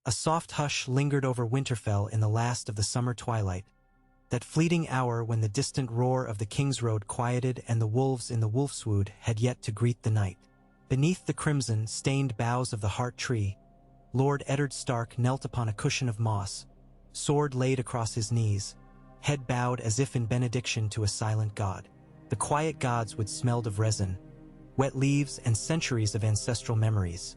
A soft hush lingered over Winterfell in the last of the summer twilight, that fleeting hour when the distant roar of the King's Road quieted and the wolves in the wolfswood had yet to greet the night. Beneath the crimson-stained boughs of the heart tree, Lord Eddard Stark knelt upon a cushion of moss, sword laid across his knees, head bowed as if in benediction to a silent god. The quiet gods would smelled of resin, wet leaves, and centuries of ancestral memories.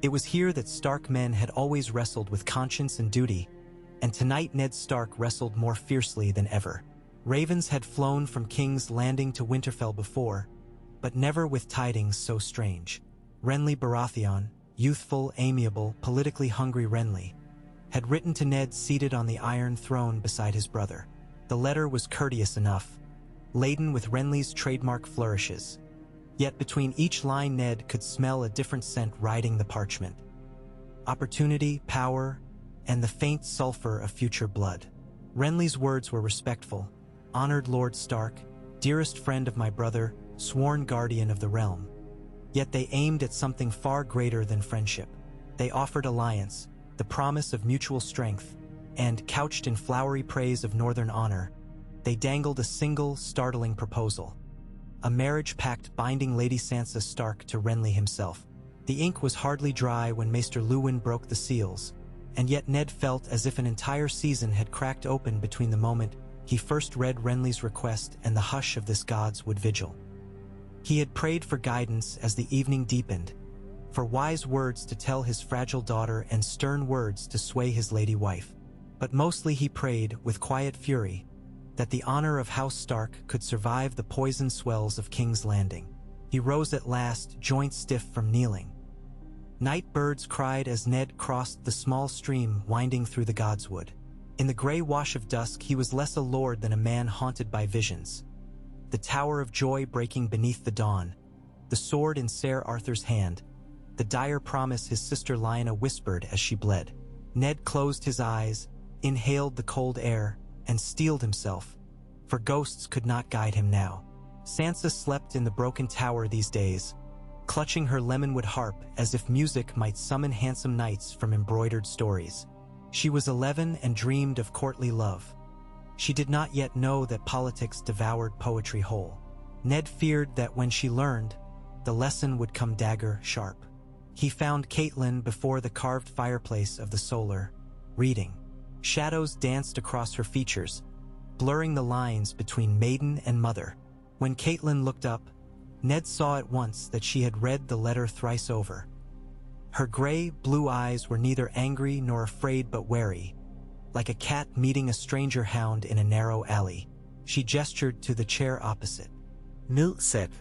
It was here that Stark men had always wrestled with conscience and duty, and tonight Ned Stark wrestled more fiercely than ever. Ravens had flown from King's Landing to Winterfell before, but never with tidings so strange. Renly Baratheon, youthful, amiable, politically hungry Renly, had written to Ned seated on the Iron Throne beside his brother. The letter was courteous enough, laden with Renly's trademark flourishes. Yet between each line Ned could smell a different scent riding the parchment. Opportunity, power, and the faint sulfur of future blood. Renly's words were respectful. Honored Lord Stark, dearest friend of my brother, sworn guardian of the realm. Yet they aimed at something far greater than friendship. They offered alliance, the promise of mutual strength, and, couched in flowery praise of northern honor, they dangled a single, startling proposal. A marriage pact binding Lady Sansa Stark to Renly himself. The ink was hardly dry when Maester Luwin broke the seals, and yet Ned felt as if an entire season had cracked open between the moment he first read Renly's request and the hush of this god's wood vigil. He had prayed for guidance as the evening deepened, for wise words to tell his fragile daughter and stern words to sway his lady wife. But mostly he prayed, with quiet fury, that the honor of House Stark could survive the poison swells of King's Landing. He rose at last, joints stiff from kneeling. Night birds cried as Ned crossed the small stream winding through the godswood. In the gray wash of dusk he was less a lord than a man haunted by visions. The tower of joy breaking beneath the dawn, the sword in Ser Arthur's hand, the dire promise his sister Lyanna whispered as she bled. Ned closed his eyes, inhaled the cold air, and steeled himself, for ghosts could not guide him now. Sansa slept in the broken tower these days, clutching her lemonwood harp as if music might summon handsome knights from embroidered stories. She was 11 and dreamed of courtly love. She did not yet know that politics devoured poetry whole. Ned feared that when she learned, the lesson would come dagger sharp. He found Catelyn before the carved fireplace of the Solar, reading. Shadows danced across her features, blurring the lines between maiden and mother. When Catelyn looked up, Ned saw at once that she had read the letter thrice over. Her gray-blue eyes were neither angry nor afraid but wary, like a cat meeting a stranger hound in a narrow alley. She gestured to the chair opposite. Ned said.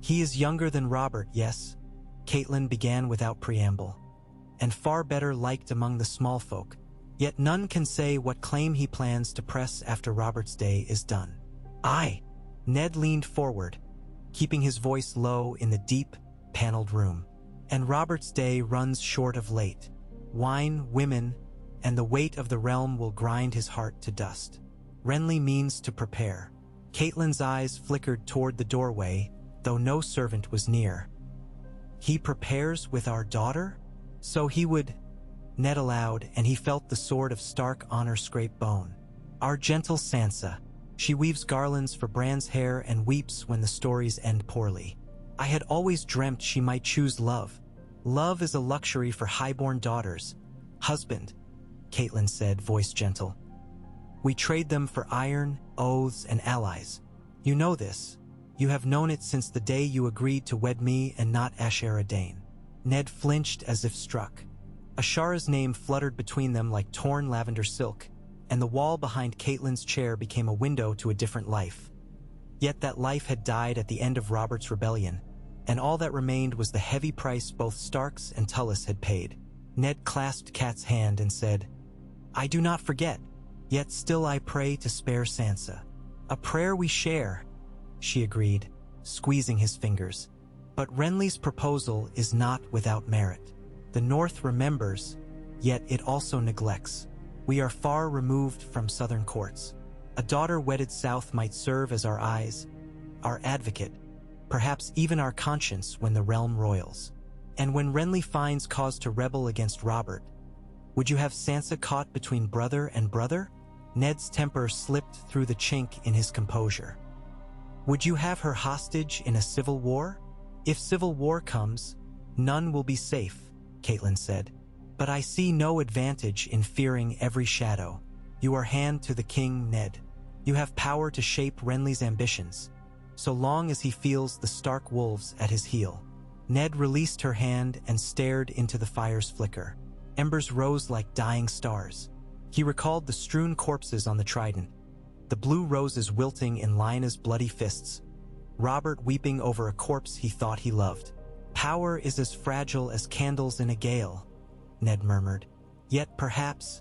He is younger than Robert, yes, Catelyn began without preamble, and far better liked among the small folk. Yet none can say what claim he plans to press after Robert's day is done. Aye. Ned leaned forward, keeping his voice low in the deep, paneled room. And Robert's day runs short of late. Wine, women, and the weight of the realm will grind his heart to dust. Renly means to prepare. Catelyn's eyes flickered toward the doorway, though no servant was near. He prepares with our daughter? So he would... Ned allowed, and he felt the sword of Stark honor scrape bone. Our gentle Sansa. She weaves garlands for Bran's hair and weeps when the stories end poorly. I had always dreamt she might choose love. Love is a luxury for highborn daughters. Husband, Catelyn said, voice gentle. We trade them for iron, oaths, and allies. You know this. You have known it since the day you agreed to wed me and not Asher Dane. Ned flinched as if struck. Ashara's name fluttered between them like torn lavender silk, and the wall behind Catelyn's chair became a window to a different life. Yet that life had died at the end of Robert's rebellion, and all that remained was the heavy price both Starks and Tullis had paid. Ned clasped Kat's hand and said, I do not forget, yet still I pray to spare Sansa. A prayer we share, she agreed, squeezing his fingers. But Renly's proposal is not without merit. The North remembers, yet it also neglects. We are far removed from southern courts. A daughter wedded south might serve as our eyes, our advocate, perhaps even our conscience when the realm roils. And when Renly finds cause to rebel against Robert, Would you have Sansa caught between brother and brother? Ned's temper slipped through the chink in his composure. Would you have her hostage in a civil war? If civil war comes, none will be safe, Catelyn said. But I see no advantage in fearing every shadow. You are hand to the king, Ned. You have power to shape Renly's ambitions, so long as he feels the stark wolves at his heel. Ned released her hand and stared into the fire's flicker. Embers rose like dying stars. He recalled the strewn corpses on the trident, the blue roses wilting in Lioness's bloody fists, Robert weeping over a corpse he thought he loved. Power is as fragile as candles in a gale, Ned murmured. Yet perhaps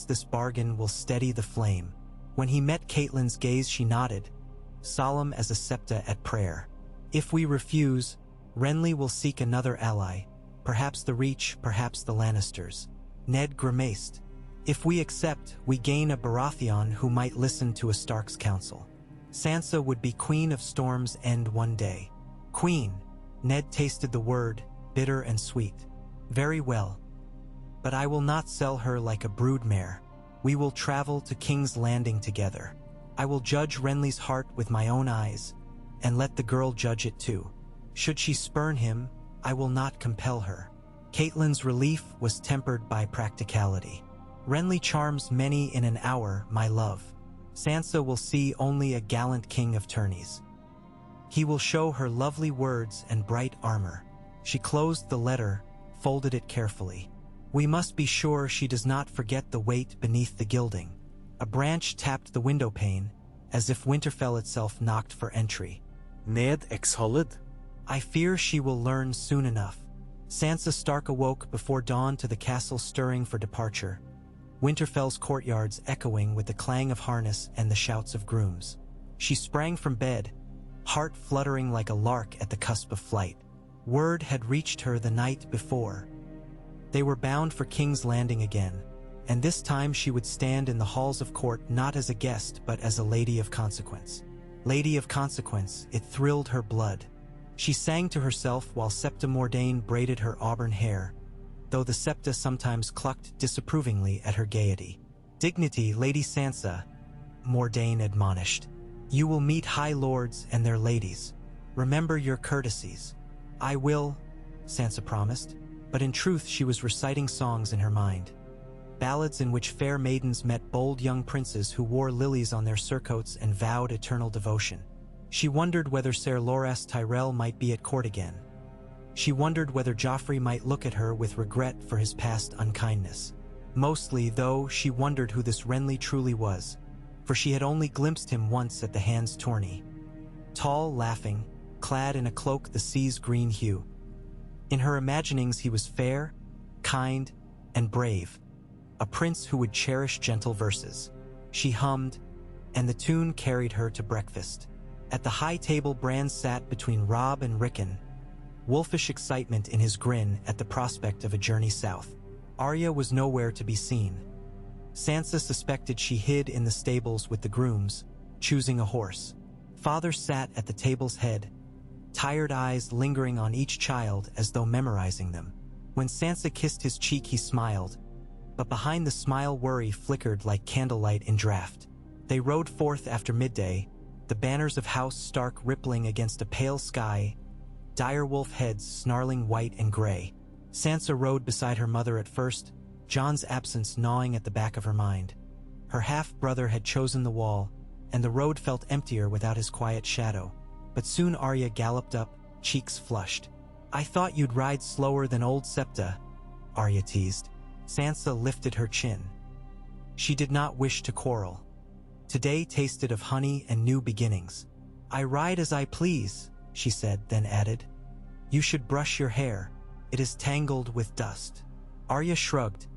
this bargain will steady the flame. When he met Catelyn's gaze, she nodded, solemn as a septa at prayer. If we refuse, Renly will seek another ally, perhaps the Reach, perhaps the Lannisters. Ned grimaced. If we accept, we gain a Baratheon who might listen to a Stark's counsel. Sansa would be Queen of Storm's End one day. Queen. Ned tasted the word, bitter and sweet. Very well. But I will not sell her like a broodmare. We will travel to King's Landing together. I will judge Renly's heart with my own eyes, and let the girl judge it too. Should she spurn him, I will not compel her. Catelyn's relief was tempered by practicality. Renly charms many in an hour, my love. Sansa will see only a gallant king of tourneys. He will show her lovely words and bright armor. She closed the letter, folded it carefully. We must be sure she does not forget the weight beneath the gilding. A branch tapped the window pane, as if Winterfell itself knocked for entry. Ned exhaled. I fear she will learn soon enough. Sansa Stark awoke before dawn to the castle stirring for departure, Winterfell's courtyards echoing with the clang of harness and the shouts of grooms. She sprang from bed, heart fluttering like a lark at the cusp of flight. Word had reached her the night before. They were bound for King's Landing again, and this time she would stand in the halls of court not as a guest but as a lady of consequence. Lady of consequence, it thrilled her blood. She sang to herself while Septa Mordain braided her auburn hair, though the Septa sometimes clucked disapprovingly at her gaiety. Dignity, Lady Sansa, Mordain admonished. You will meet high lords and their ladies. Remember your courtesies. I will, Sansa promised, but in truth she was reciting songs in her mind. Ballads in which fair maidens met bold young princes who wore lilies on their surcoats and vowed eternal devotion. She wondered whether Ser Loras Tyrell might be at court again. She wondered whether Joffrey might look at her with regret for his past unkindness. Mostly, though, she wondered who this Renly truly was, for she had only glimpsed him once at the Hand's tourney. Tall, laughing, clad in a cloak the sea's green hue. In her imaginings he was fair, kind, and brave, a prince who would cherish gentle verses. She hummed, and the tune carried her to breakfast. At the high table Bran sat between Robb and Rickon, wolfish excitement in his grin at the prospect of a journey south. Arya was nowhere to be seen. Sansa suspected she hid in the stables with the grooms, choosing a horse. Father sat at the table's head, tired eyes lingering on each child as though memorizing them. When Sansa kissed his cheek he smiled, but behind the smile worry flickered like candlelight in draught. They rode forth after midday, the banners of House Stark rippling against a pale sky, direwolf heads snarling white and gray. Sansa rode beside her mother at first, Jon's absence gnawing at the back of her mind. Her half-brother had chosen the wall, and the road felt emptier without his quiet shadow. But soon Arya galloped up, cheeks flushed. I thought you'd ride slower than old Septa, Arya teased. Sansa lifted her chin. She did not wish to quarrel. Today tasted of honey and new beginnings. I ride as I please, she said, then added. You should brush your hair. It is tangled with dust. Arya shrugged,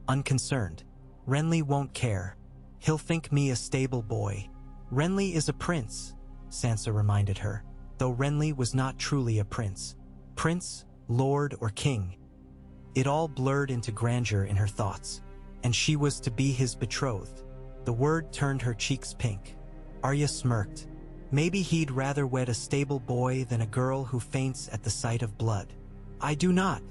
unconcerned. Renly won't care. He'll think me a stable boy. Renly is a prince, Sansa reminded her, though Renly was not truly a prince. Prince, lord, or king. It all blurred into grandeur in her thoughts, and she was to be his betrothed. The word turned her cheeks pink. Arya smirked. Maybe he'd rather wed a stable boy than a girl who faints at the sight of blood. I do not,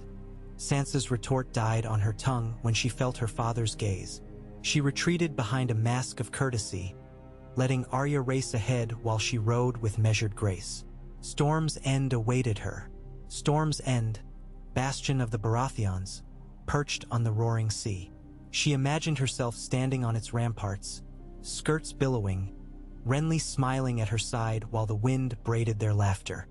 Sansa's retort died on her tongue when she felt her father's gaze. She retreated behind a mask of courtesy, letting Arya race ahead while she rode with measured grace. Storm's End awaited her. Storm's End, bastion of the Baratheons, perched on the roaring sea. She imagined herself standing on its ramparts, skirts billowing, Renly smiling at her side while the wind braided their laughter.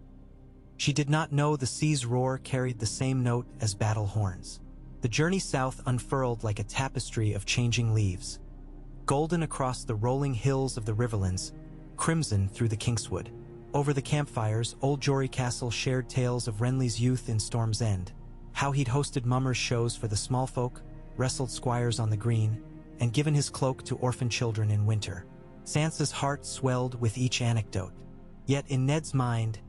She did not know the sea's roar carried the same note as battle horns. The journey south unfurled like a tapestry of changing leaves, golden across the rolling hills of the Riverlands, crimson through the Kingswood. Over the campfires, old Jory Castle shared tales of Renly's youth in Storm's End, how he'd hosted mummers' shows for the small folk, wrestled squires on the green, and given his cloak to orphan children in winter. Sansa's heart swelled with each anecdote. Yet in Ned's mind,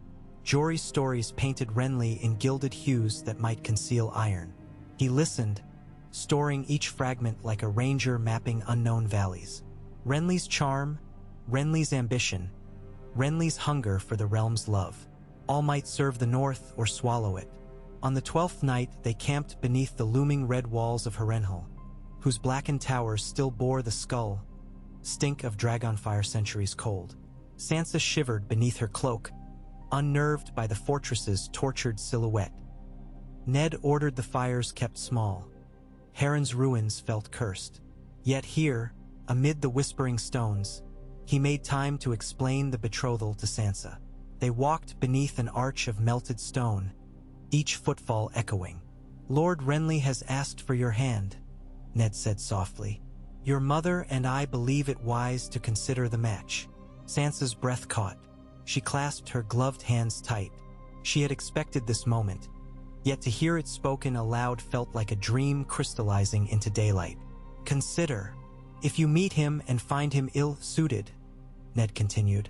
Jory's stories painted Renly in gilded hues that might conceal iron. He listened, storing each fragment like a ranger mapping unknown valleys. Renly's charm, Renly's ambition, Renly's hunger for the realm's love. All might serve the north or swallow it. On the 12th night, they camped beneath the looming red walls of Harrenhal, whose blackened towers still bore the stink of dragonfire centuries cold. Sansa shivered beneath her cloak, unnerved by the fortress's tortured silhouette. Ned ordered the fires kept small. Harren's ruins felt cursed. Yet here, amid the whispering stones, he made time to explain the betrothal to Sansa. They walked beneath an arch of melted stone, each footfall echoing. "Lord Renly has asked for your hand," Ned said softly. "Your mother and I believe it wise to consider the match." Sansa's breath caught. She clasped her gloved hands tight. She had expected this moment, yet to hear it spoken aloud felt like a dream crystallizing into daylight. "Consider, if you meet him and find him ill-suited," Ned continued,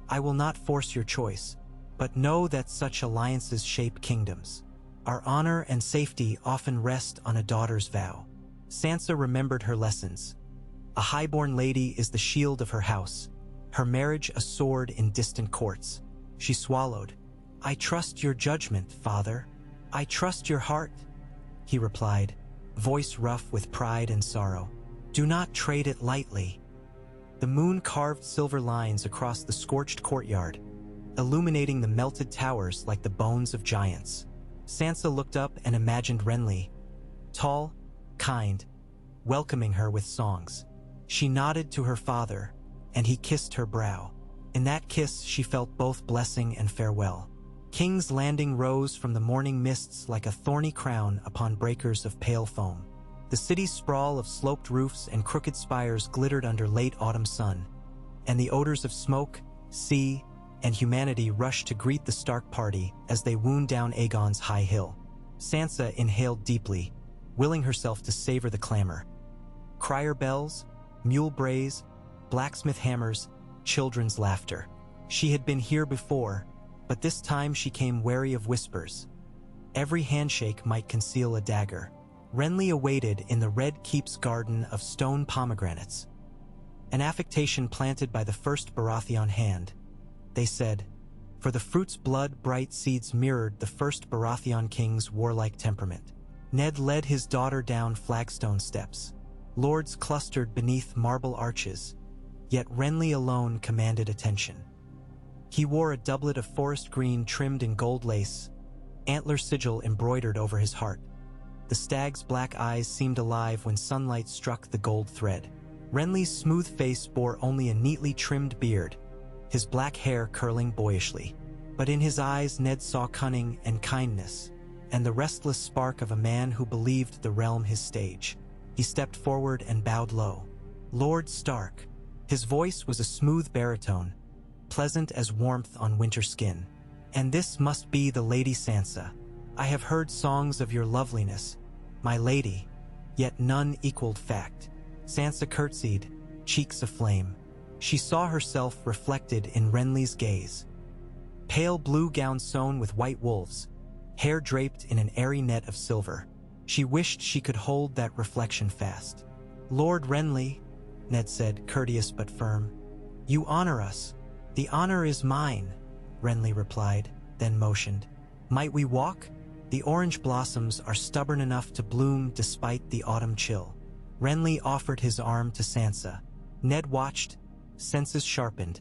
"I will not force your choice, but know that such alliances shape kingdoms. Our honor and safety often rest on a daughter's vow." Sansa remembered her lessons. A highborn lady is the shield of her house, her marriage a sword in distant courts. She swallowed. "I trust your judgment, father. I trust your heart," he replied, voice rough with pride and sorrow. "Do not trade it lightly." The moon carved silver lines across the scorched courtyard, illuminating the melted towers like the bones of giants. Sansa looked up and imagined Renly, tall, kind, welcoming her with songs. She nodded to her father, and he kissed her brow. In that kiss she felt both blessing and farewell. King's Landing rose from the morning mists like a thorny crown upon breakers of pale foam. The city's sprawl of sloped roofs and crooked spires glittered under late autumn sun, and the odors of smoke, sea, and humanity rushed to greet the Stark party as they wound down Aegon's high hill. Sansa inhaled deeply, willing herself to savor the clamor. Crier bells, mule brays, blacksmith hammers, children's laughter. She had been here before, but this time she came wary of whispers. Every handshake might conceal a dagger. Renly awaited in the Red Keep's garden of stone pomegranates, an affectation planted by the first Baratheon hand. They said, for the fruit's blood-bright seeds mirrored the first Baratheon king's warlike temperament. Ned led his daughter down flagstone steps. Lords clustered beneath marble arches, yet Renly alone commanded attention. He wore a doublet of forest green trimmed in gold lace, antler sigil embroidered over his heart. The stag's black eyes seemed alive when sunlight struck the gold thread. Renly's smooth face bore only a neatly trimmed beard, his black hair curling boyishly. But in his eyes Ned saw cunning and kindness, and the restless spark of a man who believed the realm his stage. He stepped forward and bowed low. "Lord Stark." His voice was a smooth baritone, pleasant as warmth on winter skin. "And this must be the Lady Sansa. I have heard songs of your loveliness, my lady, yet none equaled fact." Sansa curtsied, cheeks aflame. She saw herself reflected in Renly's gaze. Pale blue gown sewn with white wolves, hair draped in an airy net of silver. She wished she could hold that reflection fast. "Lord Renly," Ned said, courteous but firm, "you honor us." "The honor is mine," Renly replied, then motioned. "Might we walk?" The orange blossoms are stubborn enough to bloom despite the autumn chill. Renly offered his arm to Sansa. Ned watched, senses sharpened,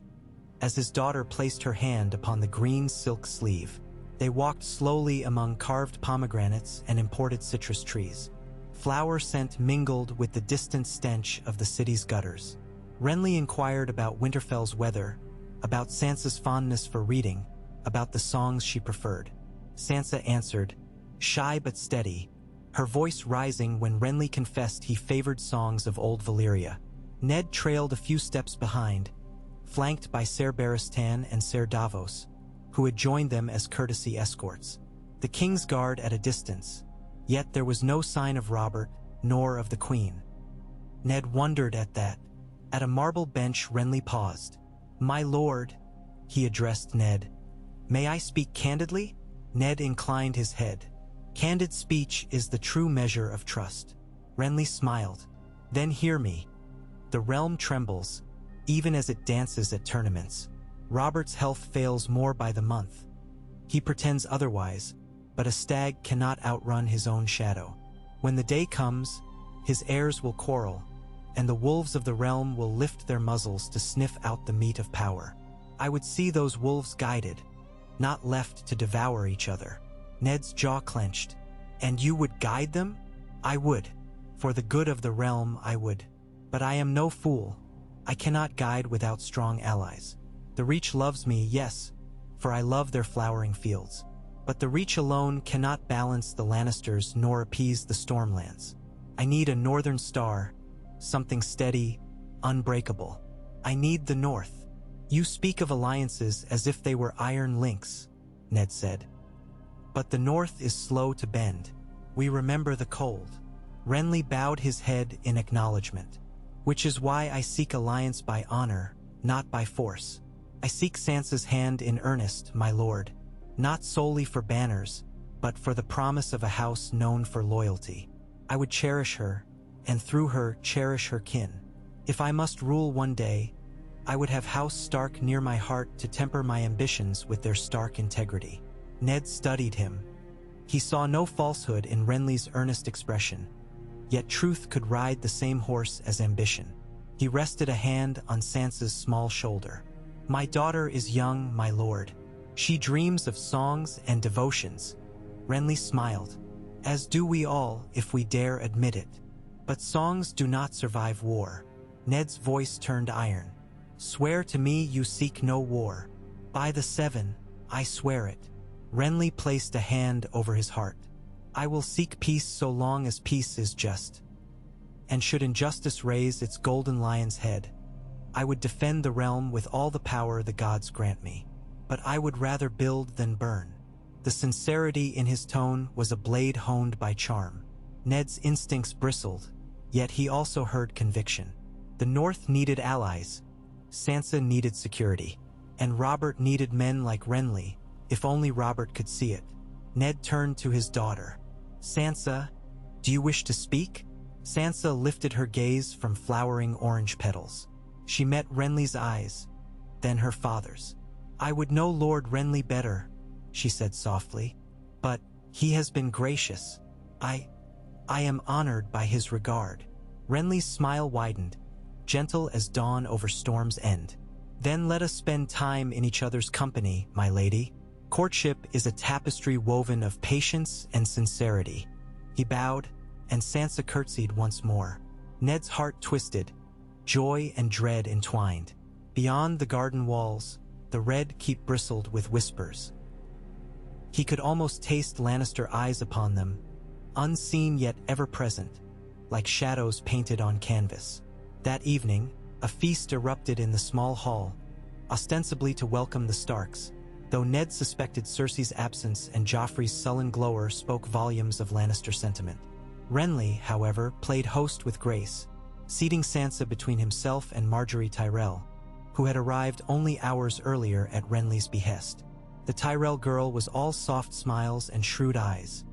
as his daughter placed her hand upon the green silk sleeve. They walked slowly among carved pomegranates and imported citrus trees. Flower scent mingled with the distant stench of the city's gutters. Renly inquired about Winterfell's weather, about Sansa's fondness for reading, about the songs she preferred. Sansa answered, shy but steady, her voice rising when Renly confessed he favored songs of old Valyria. Ned trailed a few steps behind, flanked by Ser Barristan and Ser Davos, who had joined them as courtesy escorts. The King's Guard at a distance, yet there was no sign of Robert, nor of the Queen. Ned wondered at that. At a marble bench, Renly paused. "My lord," he addressed Ned. "May I speak candidly?" Ned inclined his head. "Candid speech is the true measure of trust." Renly smiled. "Then hear me. The realm trembles, even as it dances at tournaments. Robert's health fails more by the month. He pretends otherwise, but a stag cannot outrun his own shadow. When the day comes, his heirs will quarrel, and the wolves of the realm will lift their muzzles to sniff out the meat of power. I would see those wolves guided, not left to devour each other." Ned's jaw clenched. "And you would guide them?" "I would. For the good of the realm, I would. But I am no fool. I cannot guide without strong allies. The Reach loves me, yes, for I love their flowering fields. But the Reach alone cannot balance the Lannisters nor appease the Stormlands. I need a northern star, something steady, unbreakable. I need the North." "You speak of alliances as if they were iron links," Ned said. "But the North is slow to bend. We remember the cold." Renly bowed his head in acknowledgement. "Which is why I seek alliance by honor, not by force. I seek Sansa's hand in earnest, my lord, not solely for banners, but for the promise of a house known for loyalty. I would cherish her, and through her cherish her kin. If I must rule one day, I would have House Stark near my heart to temper my ambitions with their Stark integrity." Ned studied him. He saw no falsehood in Renly's earnest expression, yet truth could ride the same horse as ambition. He rested a hand on Sansa's small shoulder. "My daughter is young, my lord. She dreams of songs and devotions." Renly smiled. "As do we all, if we dare admit it. But songs do not survive war." Ned's voice turned iron. "Swear to me you seek no war." "By the Seven, I swear it." Renly placed a hand over his heart. "I will seek peace so long as peace is just. And should injustice raise its golden lion's head, I would defend the realm with all the power the gods grant me. But I would rather build than burn." The sincerity in his tone was a blade honed by charm. Ned's instincts bristled, yet he also heard conviction. The North needed allies, Sansa needed security, and Robert needed men like Renly, if only Robert could see it. Ned turned to his daughter. "Sansa, do you wish to speak?" Sansa lifted her gaze from flowering orange petals. She met Renly's eyes, then her father's. "I would know Lord Renly better," she said softly, "but he has been gracious. I am honored by his regard." Renly's smile widened, gentle as dawn over storm's end. "Then let us spend time in each other's company, my lady. Courtship is a tapestry woven of patience and sincerity." He bowed, and Sansa curtsied once more. Ned's heart twisted, joy and dread entwined. Beyond the garden walls, the red keep bristled with whispers. He could almost taste Lannister eyes upon them, unseen yet ever present, like shadows painted on canvas. That evening, a feast erupted in the small hall, ostensibly to welcome the Starks, though Ned suspected Cersei's absence and Joffrey's sullen glower spoke volumes of Lannister sentiment. Renly, however, played host with grace, seating Sansa between himself and Marjorie Tyrell, who had arrived only hours earlier at Renly's behest. The Tyrell girl was all soft smiles and shrewd eyes.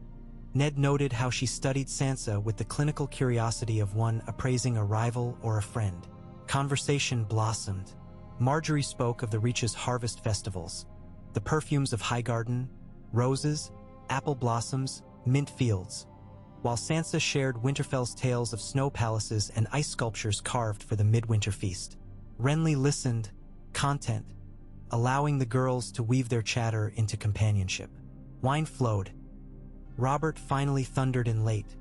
Ned noted how she studied Sansa with the clinical curiosity of one appraising a rival or a friend. Conversation blossomed. Marjorie spoke of the Reach's harvest festivals, the perfumes of Highgarden, roses, apple blossoms, mint fields, while Sansa shared Winterfell's tales of snow palaces and ice sculptures carved for the midwinter feast. Renly listened, content, allowing the girls to weave their chatter into companionship. Wine flowed. Robert finally thundered in late,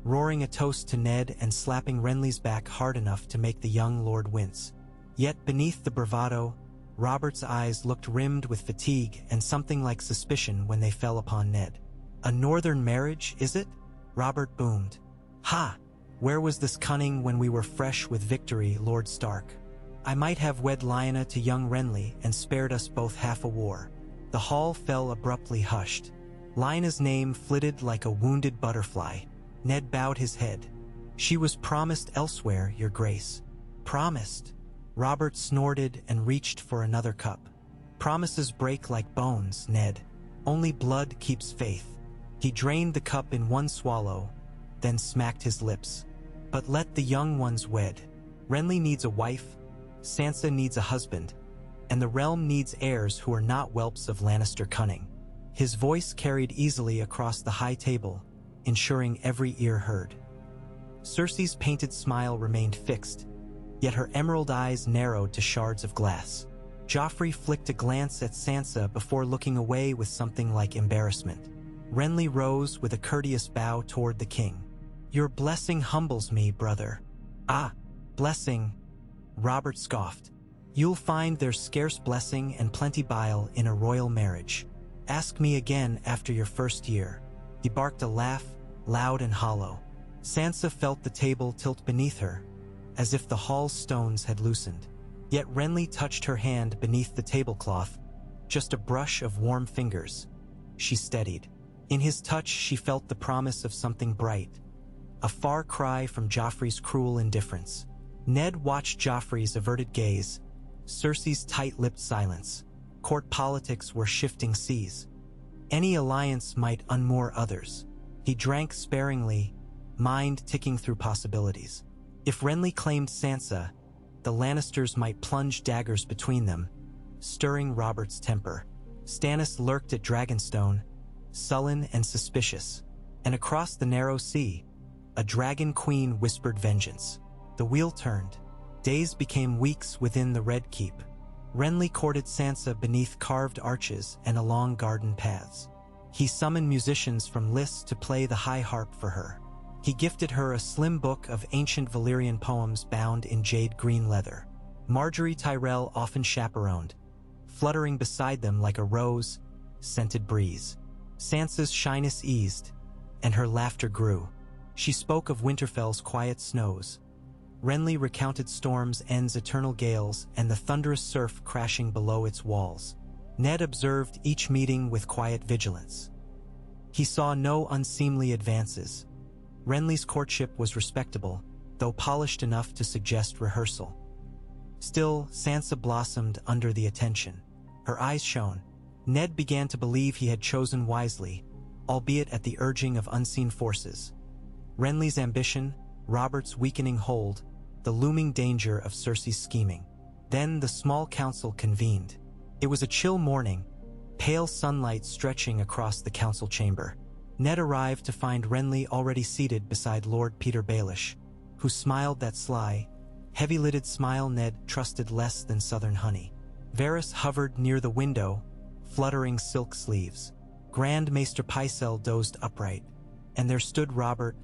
roaring a toast to Ned and slapping Renly's back hard enough to make the young lord wince. Yet beneath the bravado, Robert's eyes looked rimmed with fatigue and something like suspicion when they fell upon Ned. "A northern marriage, is it?" Robert boomed. "Ha! Where was this cunning when we were fresh with victory, Lord Stark? I might have wed Lyanna to young Renly and spared us both half a war." The hall fell abruptly hushed. Lyanna's name flitted like a wounded butterfly. Ned bowed his head. "She was promised elsewhere, Your Grace." "Promised?" Robert snorted and reached for another cup. "Promises break like bones, Ned. Only blood keeps faith." He drained the cup in one swallow, then smacked his lips. "But let the young ones wed. Renly needs a wife, Sansa needs a husband, and the realm needs heirs who are not whelps of Lannister cunning." His voice carried easily across the high table, ensuring every ear heard. Cersei's painted smile remained fixed, yet her emerald eyes narrowed to shards of glass. Joffrey flicked a glance at Sansa before looking away with something like embarrassment. Renly rose with a courteous bow toward the king. "Your blessing humbles me, brother." "Ah, blessing," Robert scoffed. "You'll find there's scarce blessing and plenty bile in a royal marriage. Ask me again after your first year." He barked a laugh, loud and hollow. Sansa felt the table tilt beneath her, as if the hall's stones had loosened. Yet Renly touched her hand beneath the tablecloth, just a brush of warm fingers. She steadied. In his touch she felt the promise of something bright, a far cry from Joffrey's cruel indifference. Ned watched Joffrey's averted gaze, Cersei's tight-lipped silence. Court politics were shifting seas. Any alliance might unmoor others. He drank sparingly, mind ticking through possibilities. If Renly claimed Sansa, the Lannisters might plunge daggers between them, stirring Robert's temper. Stannis lurked at Dragonstone, sullen and suspicious, and across the narrow sea, a dragon queen whispered vengeance. The wheel turned. Days became weeks within the Red Keep. Renly courted Sansa beneath carved arches and along garden paths. He summoned musicians from lists to play the high harp for her. He gifted her a slim book of ancient Valyrian poems bound in jade green leather. Marjorie Tyrell often chaperoned, fluttering beside them like a rose-scented breeze. Sansa's shyness eased, and her laughter grew. She spoke of Winterfell's quiet snows. Renly recounted Storm's End's eternal gales and the thunderous surf crashing below its walls. Ned observed each meeting with quiet vigilance. He saw no unseemly advances. Renly's courtship was respectable, though polished enough to suggest rehearsal. Still, Sansa blossomed under the attention. Her eyes shone. Ned began to believe he had chosen wisely, albeit at the urging of unseen forces. Renly's ambition, Robert's weakening hold, the looming danger of Cersei's scheming. Then the small council convened. It was a chill morning, pale sunlight stretching across the council chamber. Ned arrived to find Renly already seated beside Lord Peter Baelish, who smiled that sly, heavy-lidded smile Ned trusted less than southern honey. Varys hovered near the window, fluttering silk sleeves. Grand Maester Pycelle dozed upright, and there stood Robert,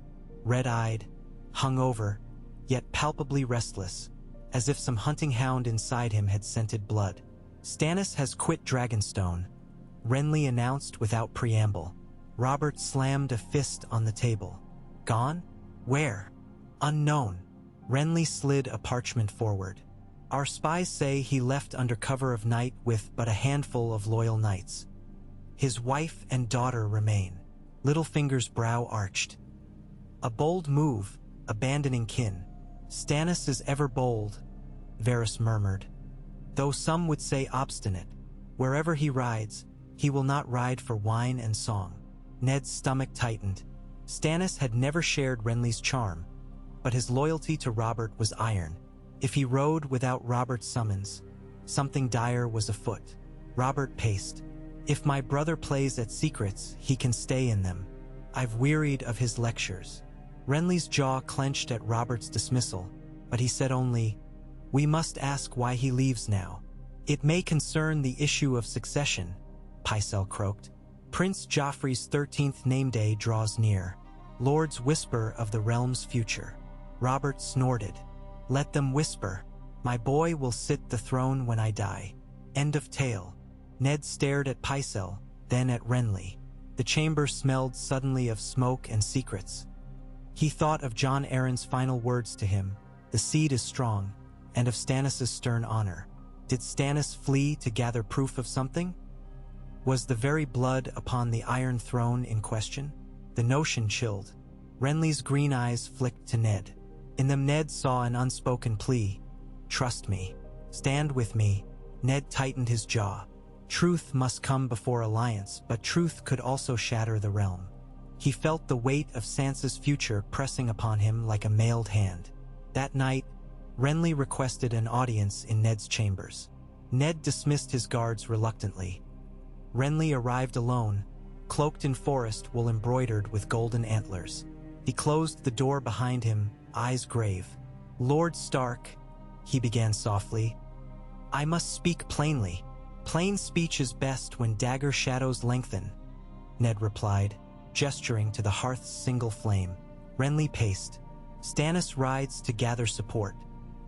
red-eyed, hungover, yet palpably restless, as if some hunting hound inside him had scented blood. "Stannis has quit Dragonstone," Renly announced without preamble. Robert slammed a fist on the table. "Gone? Where?" "Unknown." Renly slid a parchment forward. "Our spies say he left under cover of night with but a handful of loyal knights. His wife and daughter remain." Littlefinger's brow arched. "A bold move, abandoning kin." "Stannis is ever bold," Varys murmured, "though some would say obstinate. Wherever he rides, he will not ride for wine and song." Ned's stomach tightened. Stannis had never shared Renly's charm, but his loyalty to Robert was iron. If he rode without Robert's summons, something dire was afoot. Robert paced. If my brother plays at secrets, he can stay in them. I've wearied of his lectures. Renly's jaw clenched at Robert's dismissal, but he said only, "We must ask why he leaves now." "It may concern the issue of succession," Pycelle croaked. "Prince Joffrey's 13th name day draws near. Lords whisper of the realm's future." Robert snorted. "Let them whisper. My boy will sit the throne when I die. End of tale." Ned stared at Pycelle, then at Renly. The chamber smelled suddenly of smoke and secrets. He thought of Jon Arryn's final words to him, "The seed is strong," and of Stannis' stern honor. Did Stannis flee to gather proof of something? Was the very blood upon the Iron Throne in question? The notion chilled. Renly's green eyes flicked to Ned. In them Ned saw an unspoken plea. "Trust me. Stand with me." Ned tightened his jaw. Truth must come before alliance, but truth could also shatter the realm. He felt the weight of Sansa's future pressing upon him like a mailed hand. That night, Renly requested an audience in Ned's chambers. Ned dismissed his guards reluctantly. Renly arrived alone, cloaked in forest wool embroidered with golden antlers. He closed the door behind him, eyes grave. "Lord Stark," he began softly, "I must speak plainly. Plain speech is best when dagger shadows lengthen," Ned replied, gesturing to the hearth's single flame. Renly paced. "Stannis rides to gather support.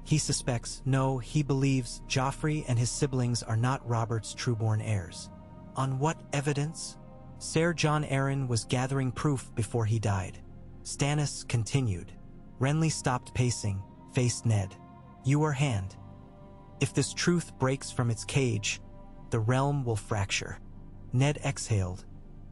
He suspects, no, he believes, Joffrey and his siblings are not Robert's trueborn heirs. On what evidence? Ser Jon Arryn was gathering proof before he died." Stannis continued. Renly stopped pacing, faced Ned. "Your hand. If this truth breaks from its cage, the realm will fracture." Ned exhaled,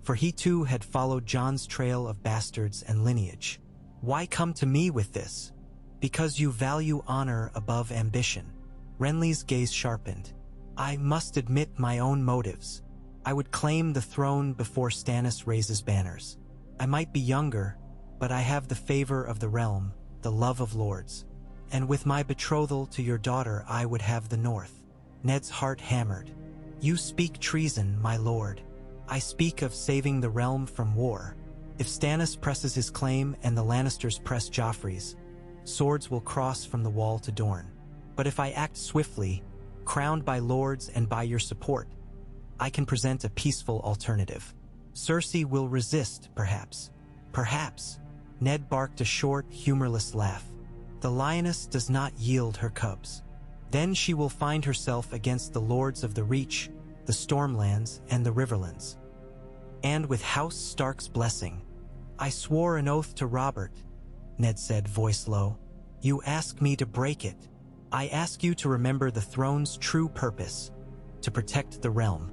for he too had followed Jon's trail of bastards and lineage. "Why come to me with this?" "Because you value honor above ambition." Renly's gaze sharpened. "I must admit my own motives. I would claim the throne before Stannis raises banners. I might be younger, but I have the favor of the realm, the love of lords. And with my betrothal to your daughter I would have the north." Ned's heart hammered. "You speak treason, my lord. I speak of saving the realm from war. If Stannis presses his claim and the Lannisters press Joffrey's, swords will cross from the wall to Dorne. But if I act swiftly, crowned by lords and by your support, I can present a peaceful alternative. Cersei will resist, perhaps. Perhaps." Ned barked a short, humorless laugh. "The lioness does not yield her cubs. Then she will find herself against the lords of the Reach, the Stormlands, and the Riverlands. And with House Stark's blessing." "I swore an oath to Robert," Ned said, voice low. "You ask me to break it. I ask you to remember the throne's true purpose, to protect the realm."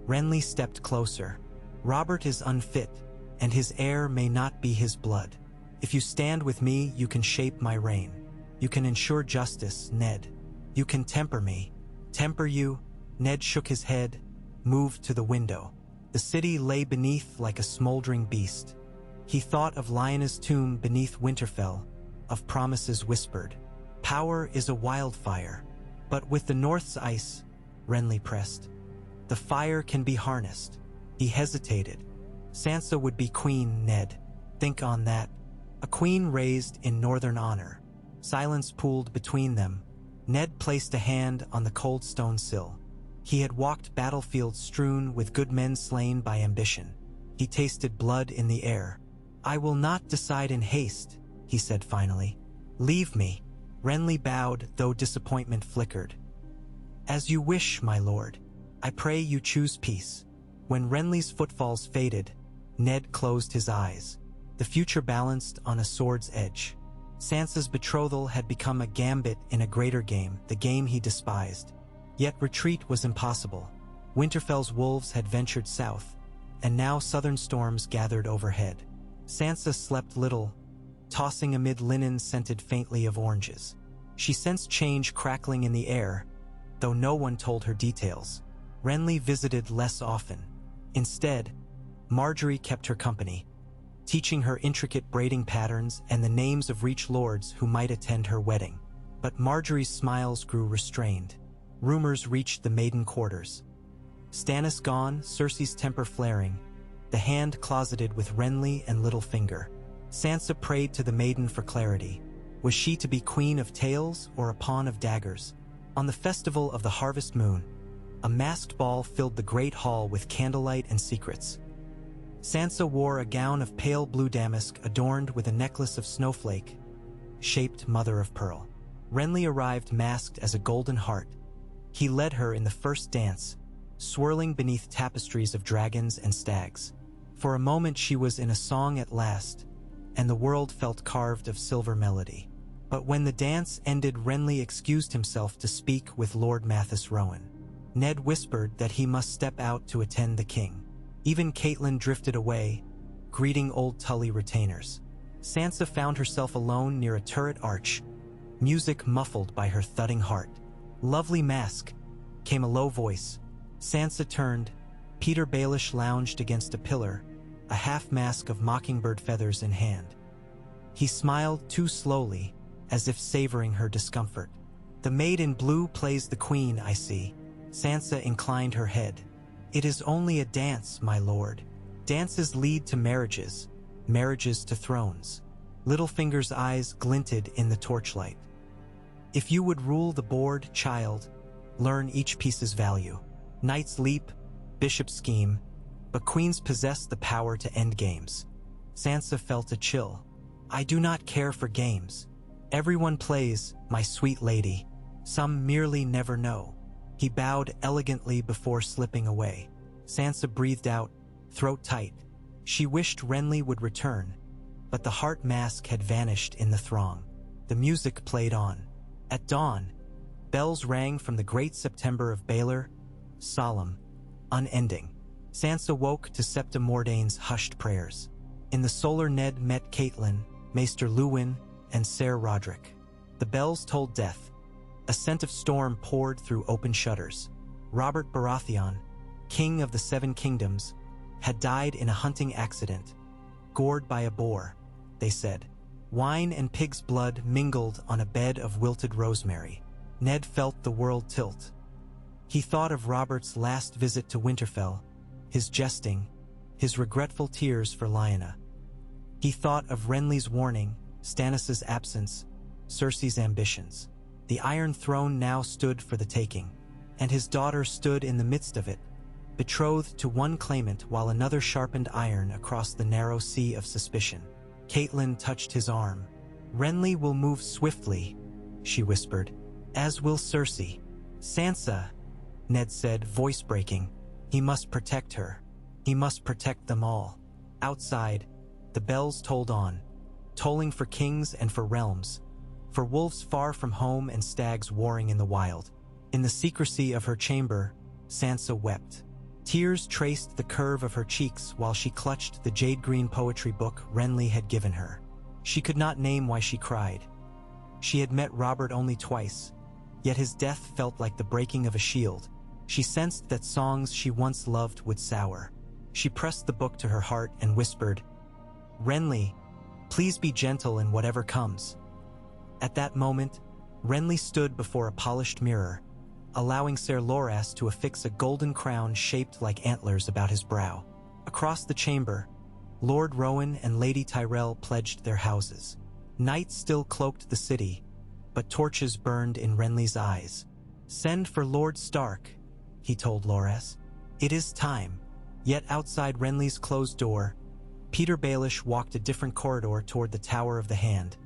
Renly stepped closer. "Robert is unfit, and his heir may not be his blood. If you stand with me, you can shape my reign. You can ensure justice, Ned. You can temper me." "Temper you?" Ned shook his head, moved to the window. The city lay beneath like a smoldering beast. He thought of Lyanna's tomb beneath Winterfell, of promises whispered. "Power is a wildfire, but with the North's ice," Renly pressed, "the fire can be harnessed." He hesitated. "Sansa would be queen, Ned. Think on that. A queen raised in northern honor." Silence pooled between them. Ned placed a hand on the cold stone sill. He had walked battlefields strewn with good men slain by ambition. He tasted blood in the air. "I will not decide in haste," he said finally. "Leave me." Renly bowed, though disappointment flickered. "As you wish, my lord. I pray you choose peace." When Renly's footfalls faded, Ned closed his eyes. The future balanced on a sword's edge. Sansa's betrothal had become a gambit in a greater game, the game he despised. Yet retreat was impossible. Winterfell's wolves had ventured south, and now southern storms gathered overhead. Sansa slept little, tossing amid linen scented faintly of oranges. She sensed change crackling in the air, though no one told her details. Renly visited less often. Instead, Marjorie kept her company, teaching her intricate braiding patterns and the names of Reach lords who might attend her wedding. But Marjorie's smiles grew restrained. Rumors reached the maiden quarters. Stannis gone, Cersei's temper flaring, the hand closeted with Renly and Littlefinger. Sansa prayed to the maiden for clarity. Was she to be queen of tales or a pawn of daggers? On the festival of the harvest moon, a masked ball filled the great hall with candlelight and secrets. Sansa wore a gown of pale blue damask adorned with a necklace of snowflake-shaped mother of pearl. Renly arrived masked as a golden hart. He led her in the first dance, swirling beneath tapestries of dragons and stags. For a moment she was in a song at last, and the world felt carved of silver melody. But when the dance ended, Renly excused himself to speak with Lord Mathis Rowan. Ned whispered that he must step out to attend the king. Even Catelyn drifted away, greeting old Tully retainers. Sansa found herself alone near a turret arch, music muffled by her thudding heart. "Lovely mask," came a low voice. Sansa turned. Peter Baelish lounged against a pillar, a half-mask of mockingbird feathers in hand. He smiled too slowly, as if savoring her discomfort. "The maid in blue plays the queen, I see." Sansa inclined her head. "It is only a dance, my lord. Dances lead to marriages, marriages to thrones." Littlefinger's eyes glinted in the torchlight. "If you would rule the board, child, learn each piece's value. Knights leap, bishops scheme, but queens possess the power to end games." Sansa felt a chill. "I do not care for games. Everyone plays, my sweet lady. Some merely never know." He bowed elegantly before slipping away. Sansa breathed out, throat tight. She wished Renly would return, but the heart mask had vanished in the throng. The music played on. At dawn, bells rang from the great September of Baelor, solemn, unending. Sansa woke to Septa Mordane's hushed prayers. In the solar Ned met Catelyn, Maester Luwin, and Ser Roderick. The bells told death. A scent of storm poured through open shutters. Robert Baratheon, king of the Seven Kingdoms, had died in a hunting accident, gored by a boar, they said. Wine and pig's blood mingled on a bed of wilted rosemary. Ned felt the world tilt. He thought of Robert's last visit to Winterfell, his jesting, his regretful tears for Lyanna. He thought of Renly's warning, Stannis' absence, Cersei's ambitions. The Iron Throne now stood for the taking, and his daughter stood in the midst of it, betrothed to one claimant while another sharpened iron across the narrow sea of suspicion. Catelyn touched his arm. "Renly will move swiftly," she whispered, "as will Cersei." "Sansa," Ned said, voice breaking. He must protect her. He must protect them all. Outside, the bells tolled on, tolling for kings and for realms, for wolves far from home and stags warring in the wild. In the secrecy of her chamber, Sansa wept. Tears traced the curve of her cheeks while she clutched the jade-green poetry book Renly had given her. She could not name why she cried. She had met Robert only twice, yet his death felt like the breaking of a shield. She sensed that songs she once loved would sour. She pressed the book to her heart and whispered, "Renly, please be gentle in whatever comes." At that moment, Renly stood before a polished mirror, allowing Ser Loras to affix a golden crown shaped like antlers about his brow. Across the chamber, Lord Rowan and Lady Tyrell pledged their houses. Night still cloaked the city, but torches burned in Renly's eyes. "Send for Lord Stark," he told Loras. "It is time." Yet outside Renly's closed door, Peter Baelish walked a different corridor toward the Tower of the Hand,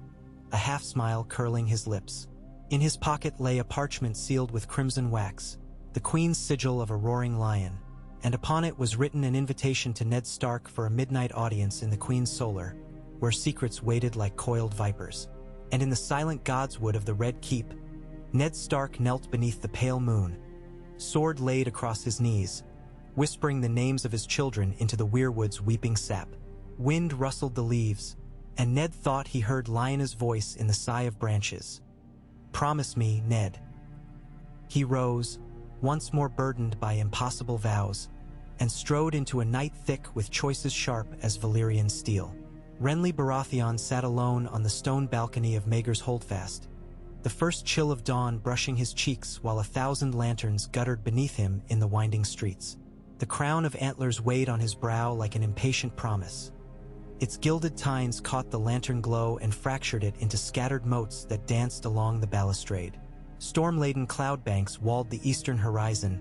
a half-smile curling his lips. In his pocket lay a parchment sealed with crimson wax, the Queen's sigil of a roaring lion, and upon it was written an invitation to Ned Stark for a midnight audience in the Queen's Solar, where secrets waited like coiled vipers. And in the silent godswood of the Red Keep, Ned Stark knelt beneath the pale moon, sword laid across his knees, whispering the names of his children into the weirwood's weeping sap. Wind rustled the leaves, and Ned thought he heard Lyanna's voice in the sigh of branches. "Promise me, Ned." He rose, once more burdened by impossible vows, and strode into a night thick with choices sharp as Valyrian steel. Renly Baratheon sat alone on the stone balcony of Maegor's Holdfast, the first chill of dawn brushing his cheeks while 1,000 lanterns guttered beneath him in the winding streets. The crown of antlers weighed on his brow like an impatient promise. Its gilded tines caught the lantern glow and fractured it into scattered motes that danced along the balustrade. Storm-laden cloud banks walled the eastern horizon,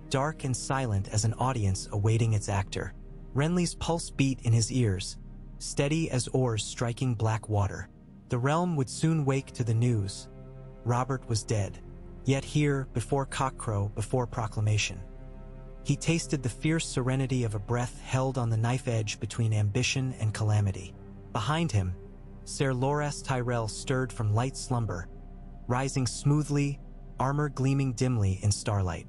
dark and silent as an audience awaiting its actor. Renly's pulse beat in his ears, steady as oars striking black water. The realm would soon wake to the news. Robert was dead, yet here, before cockcrow, before proclamation. He tasted the fierce serenity of a breath held on the knife edge between ambition and calamity. Behind him, Ser Loras Tyrell stirred from light slumber, rising smoothly, armor gleaming dimly in starlight.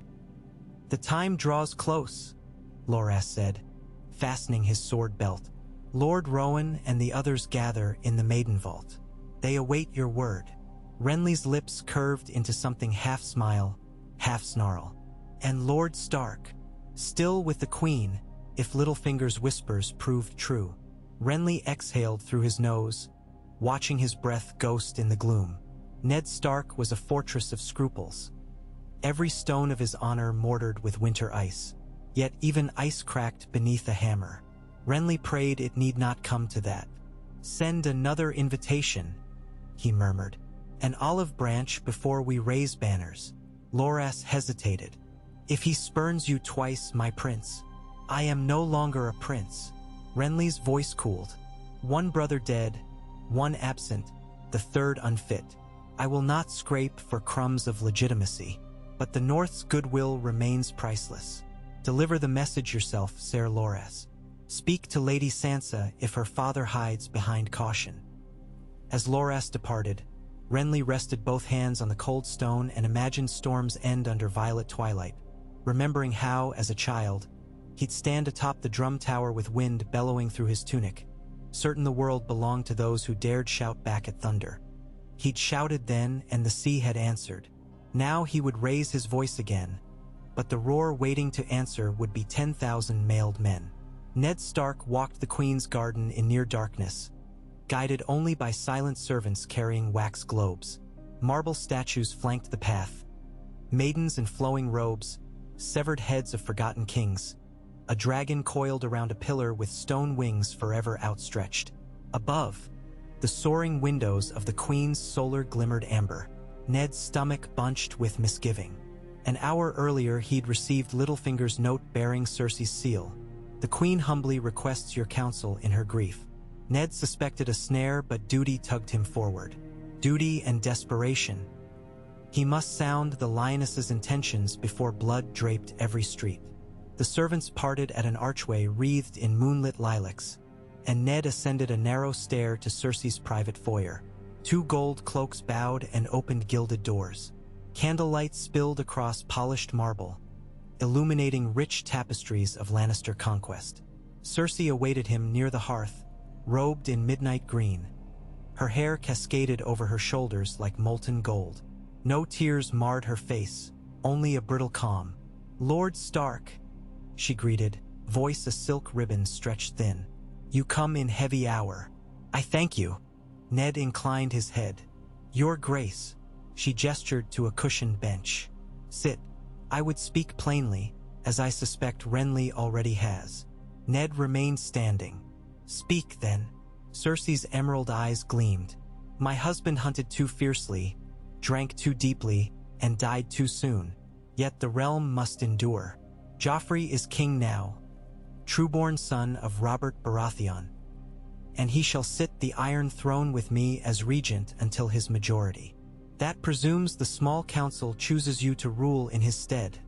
"The time draws close," Loras said, fastening his sword belt. "Lord Rowan and the others gather in the Maiden Vault. They await your word." Renly's lips curved into something half smile, half snarl. "And Lord Stark, still with the Queen, if Littlefinger's whispers proved true." Renly exhaled through his nose, watching his breath ghost in the gloom. Ned Stark was a fortress of scruples, every stone of his honor mortared with winter ice, yet even ice cracked beneath a hammer. Renly prayed it need not come to that. "Send another invitation," he murmured. "An olive branch before we raise banners." Loras hesitated. "If he spurns you twice, my prince, I am no longer a prince." Renly's voice cooled. "One brother dead, one absent, the third unfit. I will not scrape for crumbs of legitimacy, but the North's goodwill remains priceless. Deliver the message yourself, Ser Loras. Speak to Lady Sansa if her father hides behind caution." As Loras departed, Renly rested both hands on the cold stone and imagined storm's end under violet twilight, remembering how, as a child, he'd stand atop the drum tower with wind bellowing through his tunic, certain the world belonged to those who dared shout back at thunder. He'd shouted then, and the sea had answered. Now he would raise his voice again, but the roar waiting to answer would be 10,000 mailed men. Ned Stark walked the Queen's garden in near darkness, guided only by silent servants carrying wax globes. Marble statues flanked the path, maidens in flowing robes, severed heads of forgotten kings. A dragon coiled around a pillar with stone wings forever outstretched. Above, the soaring windows of the Queen's solar glimmered amber. Ned's stomach bunched with misgiving. An hour earlier he'd received Littlefinger's note bearing Cersei's seal. "The Queen humbly requests your counsel in her grief." Ned suspected a snare, but duty tugged him forward. Duty and desperation. He must sound the lioness's intentions before blood draped every street. The servants parted at an archway wreathed in moonlit lilacs, and Ned ascended a narrow stair to Cersei's private foyer. 2 gold cloaks bowed and opened gilded doors. Candlelight spilled across polished marble, illuminating rich tapestries of Lannister conquest. Cersei awaited him near the hearth, robed in midnight green. Her hair cascaded over her shoulders like molten gold. No tears marred her face, only a brittle calm. "Lord Stark," she greeted, voice a silk ribbon stretched thin. "You come in heavy hour." "I thank you." Ned inclined his head. "Your Grace." She gestured to a cushioned bench. "Sit. I would speak plainly, as I suspect Renly already has." Ned remained standing. "Speak, then." Cersei's emerald eyes gleamed. "My husband hunted too fiercely, drank too deeply, and died too soon. Yet the realm must endure. Joffrey is king now, trueborn son of Robert Baratheon, and he shall sit the Iron Throne with me as regent until his majority. That presumes the small council chooses you to rule in his stead,"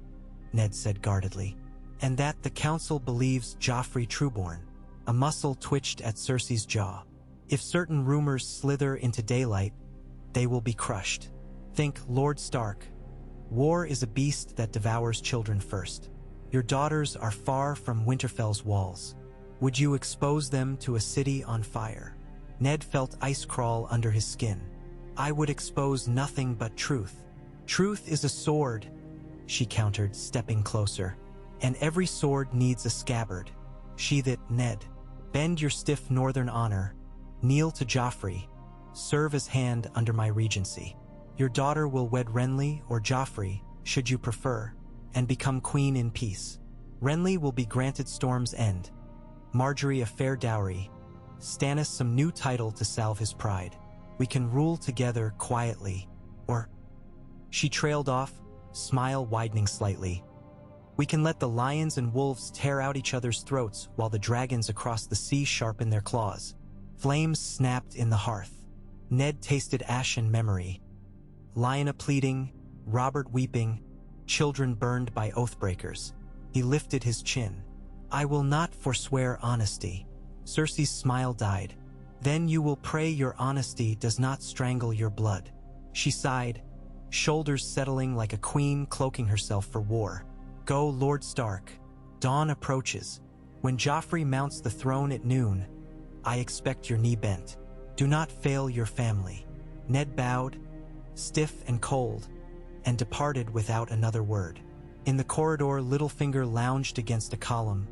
Ned said guardedly, "and that the council believes Joffrey trueborn." A muscle twitched at Cersei's jaw. "If certain rumors slither into daylight, they will be crushed. Think, Lord Stark. War is a beast that devours children first. Your daughters are far from Winterfell's walls. Would you expose them to a city on fire?" Ned felt ice crawl under his skin. "I would expose nothing but truth." "Truth is a sword," she countered, stepping closer. "And every sword needs a scabbard. Sheath it, Ned. Bend your stiff northern honor. Kneel to Joffrey. Serve as hand under my regency." Your daughter will wed Renly or Joffrey, should you prefer, and become queen in peace. Renly will be granted Storm's End, Marjorie a fair dowry, Stannis some new title to salve his pride. We can rule together quietly, or..." She trailed off, smile widening slightly. "We can let the lions and wolves tear out each other's throats while the dragons across the sea sharpen their claws." Flames snapped in the hearth. Ned tasted ashen memory. Lyanna pleading, Robert weeping, children burned by oathbreakers. He lifted his chin. "I will not forswear honesty." Cersei's smile died. "Then you will pray your honesty does not strangle your blood." She sighed, shoulders settling like a queen cloaking herself for war. "Go, Lord Stark. Dawn approaches. When Joffrey mounts the throne at noon, I expect your knee bent. Do not fail your family." Ned bowed, stiff and cold, and departed without another word. In the corridor, Littlefinger lounged against a column,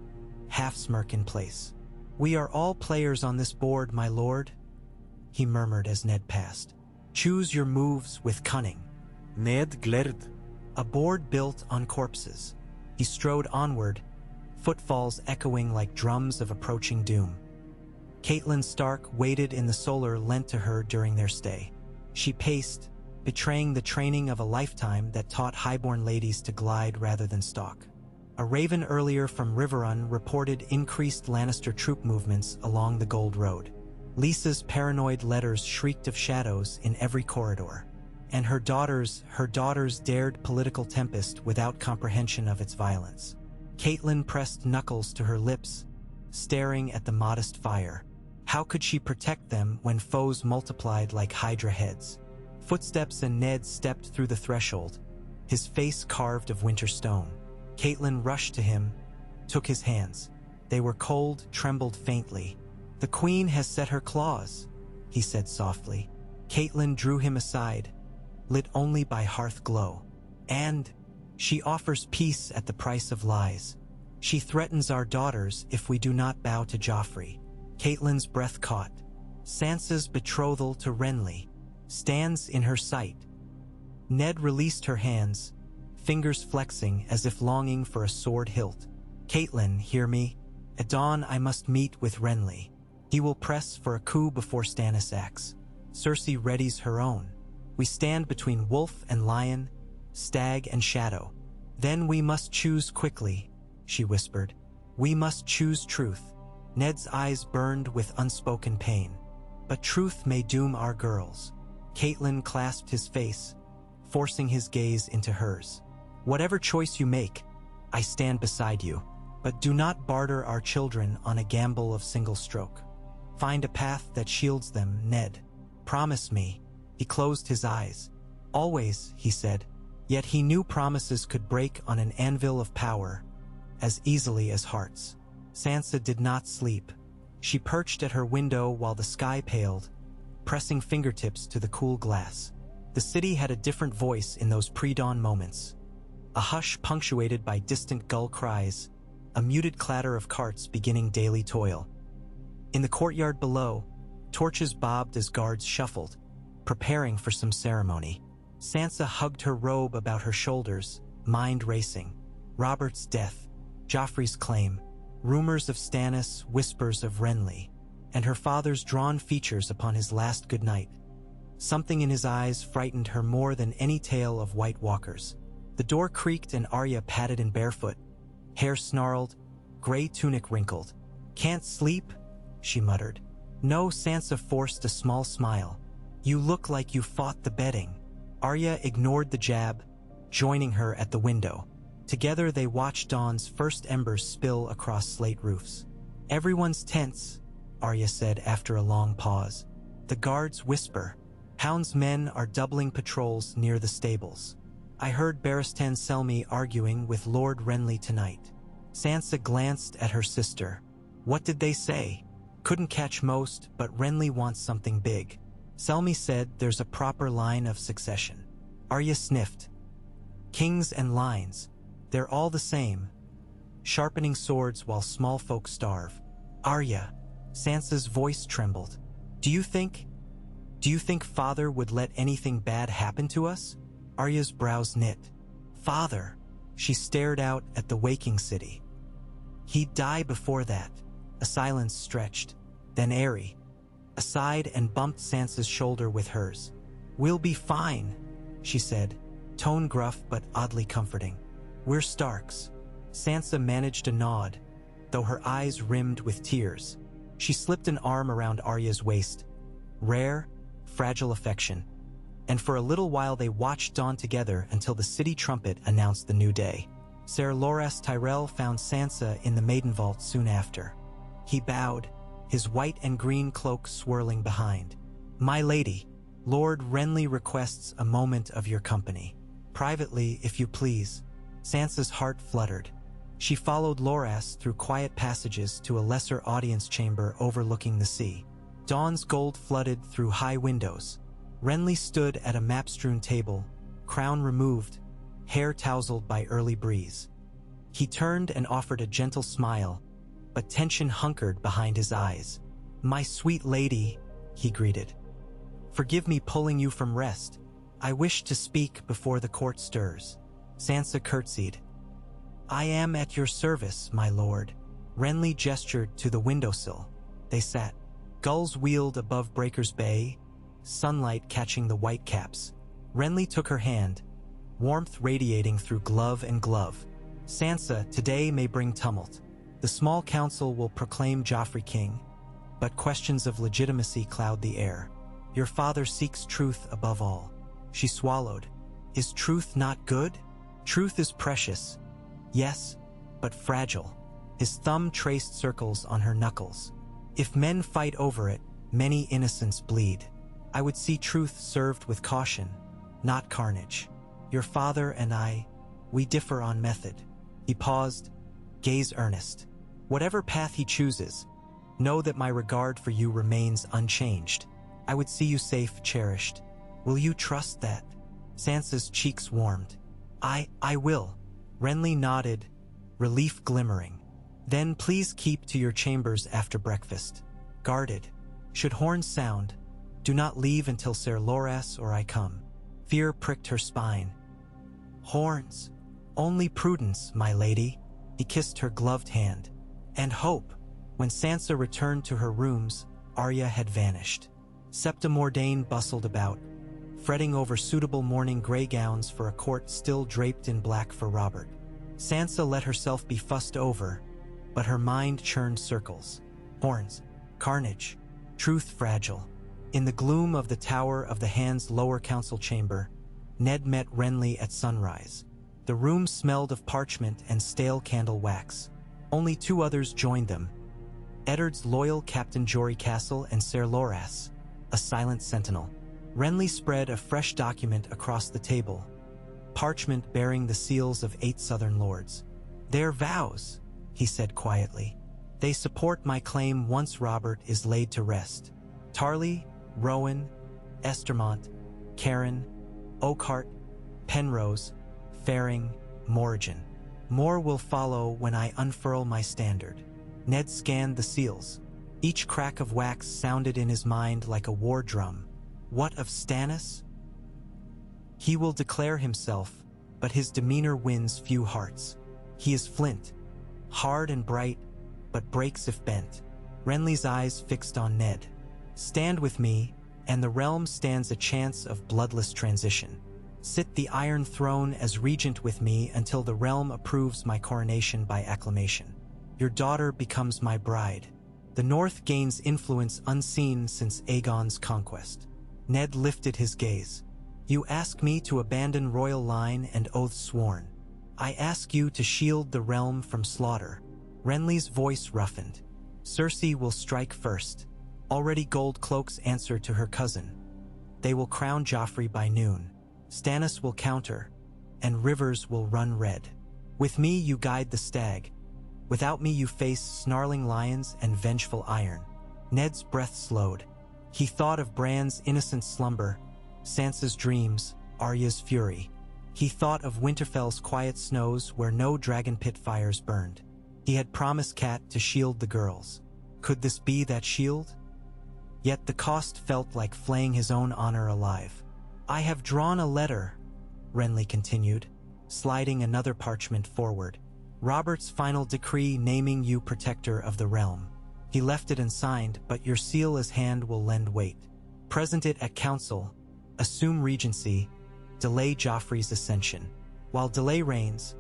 half-smirk in place. "We are all players on this board, my lord," he murmured as Ned passed. "Choose your moves with cunning." Ned glared. A board built on corpses. He strode onward, footfalls echoing like drums of approaching doom. Catelyn Stark waited in the solar lent to her during their stay. She paced, betraying the training of a lifetime that taught highborn ladies to glide rather than stalk. A raven earlier from Riverrun reported increased Lannister troop movements along the Gold Road. Lysa's paranoid letters shrieked of shadows in every corridor. And her daughters dared political tempest without comprehension of its violence. Catelyn pressed knuckles to her lips, staring at the modest fire. How could she protect them when foes multiplied like hydra heads? Footsteps, and Ned stepped through the threshold, his face carved of winter stone. Catelyn rushed to him, took his hands. They were cold, trembled faintly. "The queen has set her claws," he said softly. Catelyn drew him aside, lit only by hearth glow. "And she offers peace at the price of lies. She threatens our daughters if we do not bow to Joffrey." Catelyn's breath caught. Sansa's betrothal to Renly stands in her sight. Ned released her hands, fingers flexing as if longing for a sword hilt. "Catelyn, hear me. At dawn I must meet with Renly. He will press for a coup before Stannis acts. Cersei readies her own. We stand between wolf and lion, stag and shadow. Then we must choose quickly," she whispered. "We must choose truth." Ned's eyes burned with unspoken pain. "But truth may doom our girls." Catelyn clasped his face, forcing his gaze into hers. "Whatever choice you make, I stand beside you. But do not barter our children on a gamble of single stroke. Find a path that shields them, Ned. Promise me." He closed his eyes. "Always," he said. Yet he knew promises could break on an anvil of power as easily as hearts. Sansa did not sleep. She perched at her window while the sky paled, pressing fingertips to the cool glass. The city had a different voice in those pre-dawn moments. A hush punctuated by distant gull cries, a muted clatter of carts beginning daily toil. In the courtyard below, torches bobbed as guards shuffled, preparing for some ceremony. Sansa hugged her robe about her shoulders, mind racing. Robert's death, Joffrey's claim, rumors of Stannis, whispers of Renly, and her father's drawn features upon his last goodnight. Something in his eyes frightened her more than any tale of White Walkers. The door creaked and Arya padded in barefoot, hair snarled, gray tunic wrinkled. "Can't sleep?" she muttered. "No," Sansa forced a small smile. "You look like you fought the bedding." Arya ignored the jab, joining her at the window. Together they watched dawn's first embers spill across slate roofs. "Everyone's tense," Arya said after a long pause. "The guards whisper. Hound's men are doubling patrols near the stables. I heard Barristan Selmy arguing with Lord Renly tonight." Sansa glanced at her sister. "What did they say?" "Couldn't catch most, but Renly wants something big. Selmy said there's a proper line of succession." Arya sniffed. "Kings and lines. They're all the same. Sharpening swords while small folk starve." "Arya," Sansa's voice trembled. "Do you think?" Do you think father would let anything bad happen to us? Arya's brows knit. Father. She stared out at the waking city. He'd die before that. A silence stretched. Then Aerie, aside and bumped Sansa's shoulder with hers. We'll be fine, she said, tone gruff but oddly comforting. We're Starks. Sansa managed a nod, though her eyes rimmed with tears. She slipped an arm around Arya's waist. Rare, fragile affection. And for a little while they watched dawn together until the city trumpet announced the new day. Ser Loras Tyrell found Sansa in the maiden vault soon after. He bowed, his white and green cloak swirling behind. My lady, Lord Renly requests a moment of your company. Privately, if you please. Sansa's heart fluttered. She followed Loras through quiet passages to a lesser audience chamber overlooking the sea. Dawn's gold flooded through high windows. Renly stood at a map-strewn table, crown removed, hair tousled by early breeze. He turned and offered a gentle smile, but tension hunkered behind his eyes. My sweet lady, he greeted. Forgive me pulling you from rest. I wish to speak before the court stirs. Sansa curtsied. I am at your service, my lord. Renly gestured to the windowsill. They sat. Gulls wheeled above Breaker's Bay, sunlight catching the white caps. Renly took her hand, warmth radiating through glove and glove. Sansa, today may bring tumult. The small council will proclaim Joffrey king, but questions of legitimacy cloud the air. Your father seeks truth above all. She swallowed. Is truth not good? Truth is precious. Yes, but fragile. His thumb traced circles on her knuckles. If men fight over it, many innocents bleed. I would see truth served with caution, not carnage. Your father and I, we differ on method. He paused, gaze earnest. Whatever path he chooses, know that my regard for you remains unchanged. I would see you safe, cherished. Will you trust that? Sansa's cheeks warmed. I will. Renly nodded, relief glimmering. Then please keep to your chambers after breakfast. Guarded. Should horns sound, do not leave until Ser Loras or I come. Fear pricked her spine. Horns. Only prudence, my lady. He kissed her gloved hand. And hope. When Sansa returned to her rooms, Arya had vanished. Septa Mordane bustled about, fretting over suitable morning gray gowns for a court still draped in black for Robert. Sansa let herself be fussed over, but her mind churned circles. Horns. Carnage. Truth fragile. In the gloom of the Tower of the Hand's lower council chamber, Ned met Renly at sunrise. The room smelled of parchment and stale candle wax. Only two others joined them. Eddard's loyal Captain Jory Castle and Ser Loras, a silent sentinel. Renly spread a fresh document across the table, parchment bearing the seals of 8 southern lords. Their vows, he said quietly. They support my claim once Robert is laid to rest. Tarly, Rowan, Estermont, Cairn, Oakhart, Penrose, Ferring, Morrigan. More will follow when I unfurl my standard. Ned scanned the seals. Each crack of wax sounded in his mind like a war drum. What of Stannis? He will declare himself, but his demeanor wins few hearts. He is flint, hard and bright, but breaks if bent. Renly's eyes fixed on Ned. Stand with me, and the realm stands a chance of bloodless transition. Sit the Iron Throne as regent with me until the realm approves my coronation by acclamation. Your daughter becomes my bride. The North gains influence unseen since Aegon's conquest. Ned lifted his gaze. You ask me to abandon royal line and oaths sworn. I ask you to shield the realm from slaughter. Renly's voice roughened. Cersei will strike first. Already gold cloaks answer to her cousin. They will crown Joffrey by noon. Stannis will counter, and rivers will run red. With me you guide the stag. Without me you face snarling lions and vengeful iron. Ned's breath slowed. He thought of Bran's innocent slumber, Sansa's dreams, Arya's fury. He thought of Winterfell's quiet snows where no dragon pit fires burned. He had promised Cat to shield the girls. Could this be that shield? Yet the cost felt like flaying his own honor alive. "I have drawn a letter," Renly continued, sliding another parchment forward. "Robert's final decree naming you protector of the realm. He left it unsigned, but your seal as hand will lend weight. Present it at council, assume regency, delay Joffrey's ascension. While delay reigns,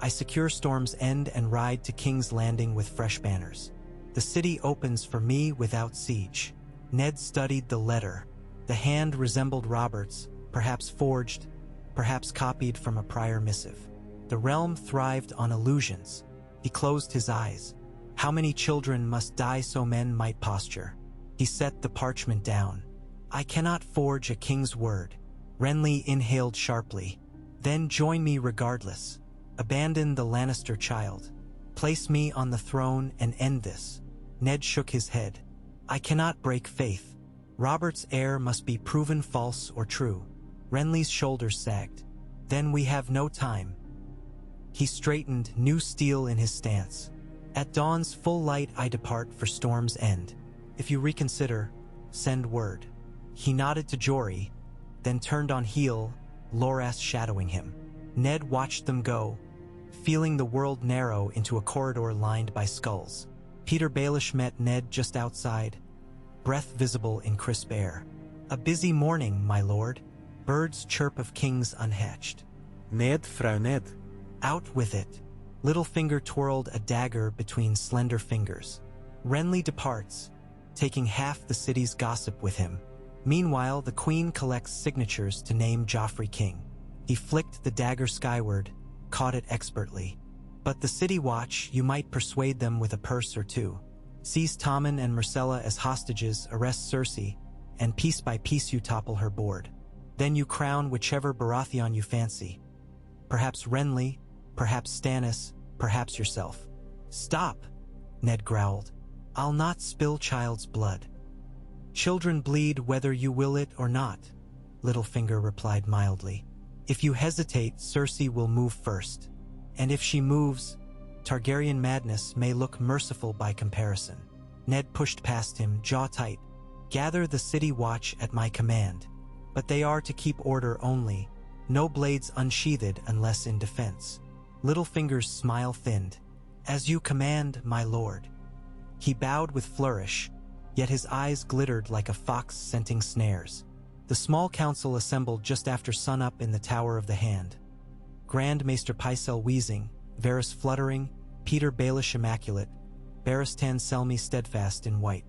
I secure Storm's End and ride to King's Landing with fresh banners. The city opens for me without siege." Ned studied the letter. The hand resembled Robert's, perhaps forged, perhaps copied from a prior missive. The realm thrived on illusions. He closed his eyes. How many children must die so men might posture? He set the parchment down. "I cannot forge a king's word." Renly inhaled sharply. "Then join me regardless. Abandon the Lannister child. Place me on the throne and end this." Ned shook his head. "I cannot break faith. Robert's heir must be proven false or true." Renly's shoulders sagged. "Then we have no time." He straightened, new steel in his stance. "At dawn's full light I depart for Storm's End. If you reconsider, send word." He nodded to Jory, then turned on heel, Loras shadowing him. Ned watched them go, feeling the world narrow into a corridor lined by skulls. Peter Baelish met Ned just outside, breath visible in crisp air. "A busy morning, my lord. Birds chirp of kings unhatched." Ned, Frau Ned. "Out with it." Littlefinger twirled a dagger between slender fingers. Renly departs, taking half the city's gossip with him. Meanwhile, the queen collects signatures to name Joffrey king. He flicked the dagger skyward, caught it expertly. "But the city watch, you might persuade them with a purse or two. Seize Tommen and Myrcella as hostages, arrest Cersei, and piece by piece you topple her board. Then you crown whichever Baratheon you fancy. Perhaps Renly, perhaps Stannis, perhaps yourself." "Stop," Ned growled. "I'll not spill child's blood." "Children bleed whether you will it or not," Littlefinger replied mildly. "If you hesitate, Cersei will move first. And if she moves, Targaryen madness may look merciful by comparison." Ned pushed past him, jaw tight. "Gather the city watch at my command. But they are to keep order only. No blades unsheathed unless in defense." Littlefinger's smile thinned. "As you command, my lord." He bowed with flourish, yet his eyes glittered like a fox scenting snares. The small council assembled just after sunup in the Tower of the Hand. Grand Maester Pycelle wheezing, Varys fluttering, Peter Baelish immaculate, Barristan Selmy steadfast in white.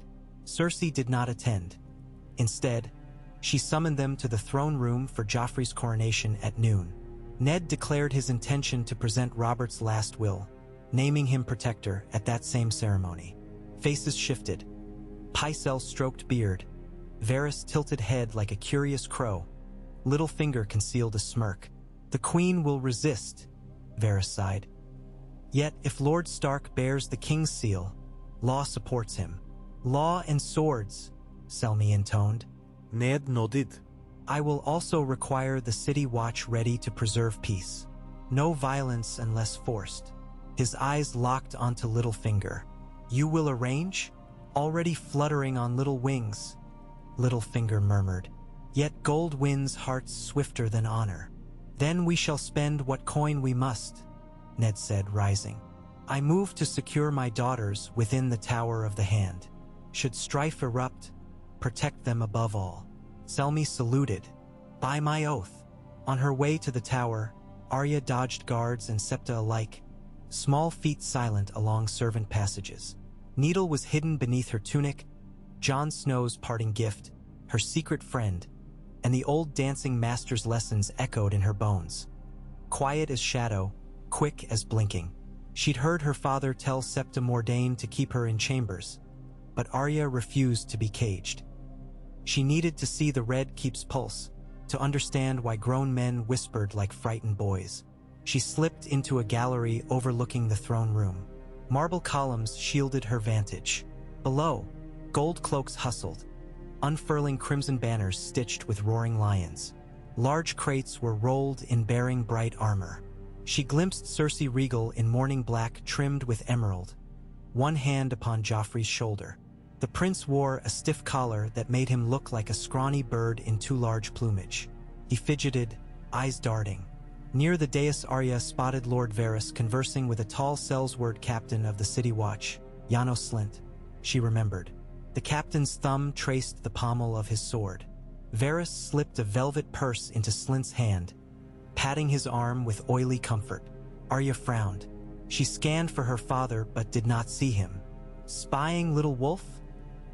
Cersei did not attend. Instead, she summoned them to the throne room for Joffrey's coronation at noon. Ned declared his intention to present Robert's last will, naming him protector at that same ceremony. Faces shifted. Pycelle stroked beard, Varys tilted head like a curious crow. Littlefinger concealed a smirk. "The queen will resist," Varys sighed. "Yet if Lord Stark bears the king's seal, law supports him." "Law and swords," Selmy intoned. Ned nodded. "I will also require the city watch ready to preserve peace. No violence unless forced." His eyes locked onto Littlefinger. "You will arrange?" "Already fluttering on little wings," Littlefinger murmured. "Yet gold wins hearts swifter than honor." "Then we shall spend what coin we must," Ned said, rising. "I move to secure my daughters within the Tower of the Hand. Should strife erupt, protect them above all." Selmy saluted. "By my oath." On her way to the tower, Arya dodged guards and Septa alike, small feet silent along servant passages. Needle was hidden beneath her tunic, Jon Snow's parting gift, her secret friend, and the old dancing master's lessons echoed in her bones. Quiet as shadow, quick as blinking. She'd heard her father tell Septa Mordain to keep her in chambers, but Arya refused to be caged. She needed to see the red keep's pulse, to understand why grown men whispered like frightened boys. She slipped into a gallery overlooking the throne room. Marble columns shielded her vantage. Below, gold cloaks hustled, unfurling crimson banners stitched with roaring lions. Large crates were rolled in bearing bright armor. She glimpsed Cersei regal in morning black trimmed with emerald, one hand upon Joffrey's shoulder. The prince wore a stiff collar that made him look like a scrawny bird in too large plumage. He fidgeted, eyes darting. Near the dais Arya spotted Lord Varys conversing with a tall Sellsword captain of the city watch, Janos Slynt. She remembered. The captain's thumb traced the pommel of his sword. Varys slipped a velvet purse into Slynt's hand, patting his arm with oily comfort. Arya frowned. She scanned for her father but did not see him. "Spying, little wolf?"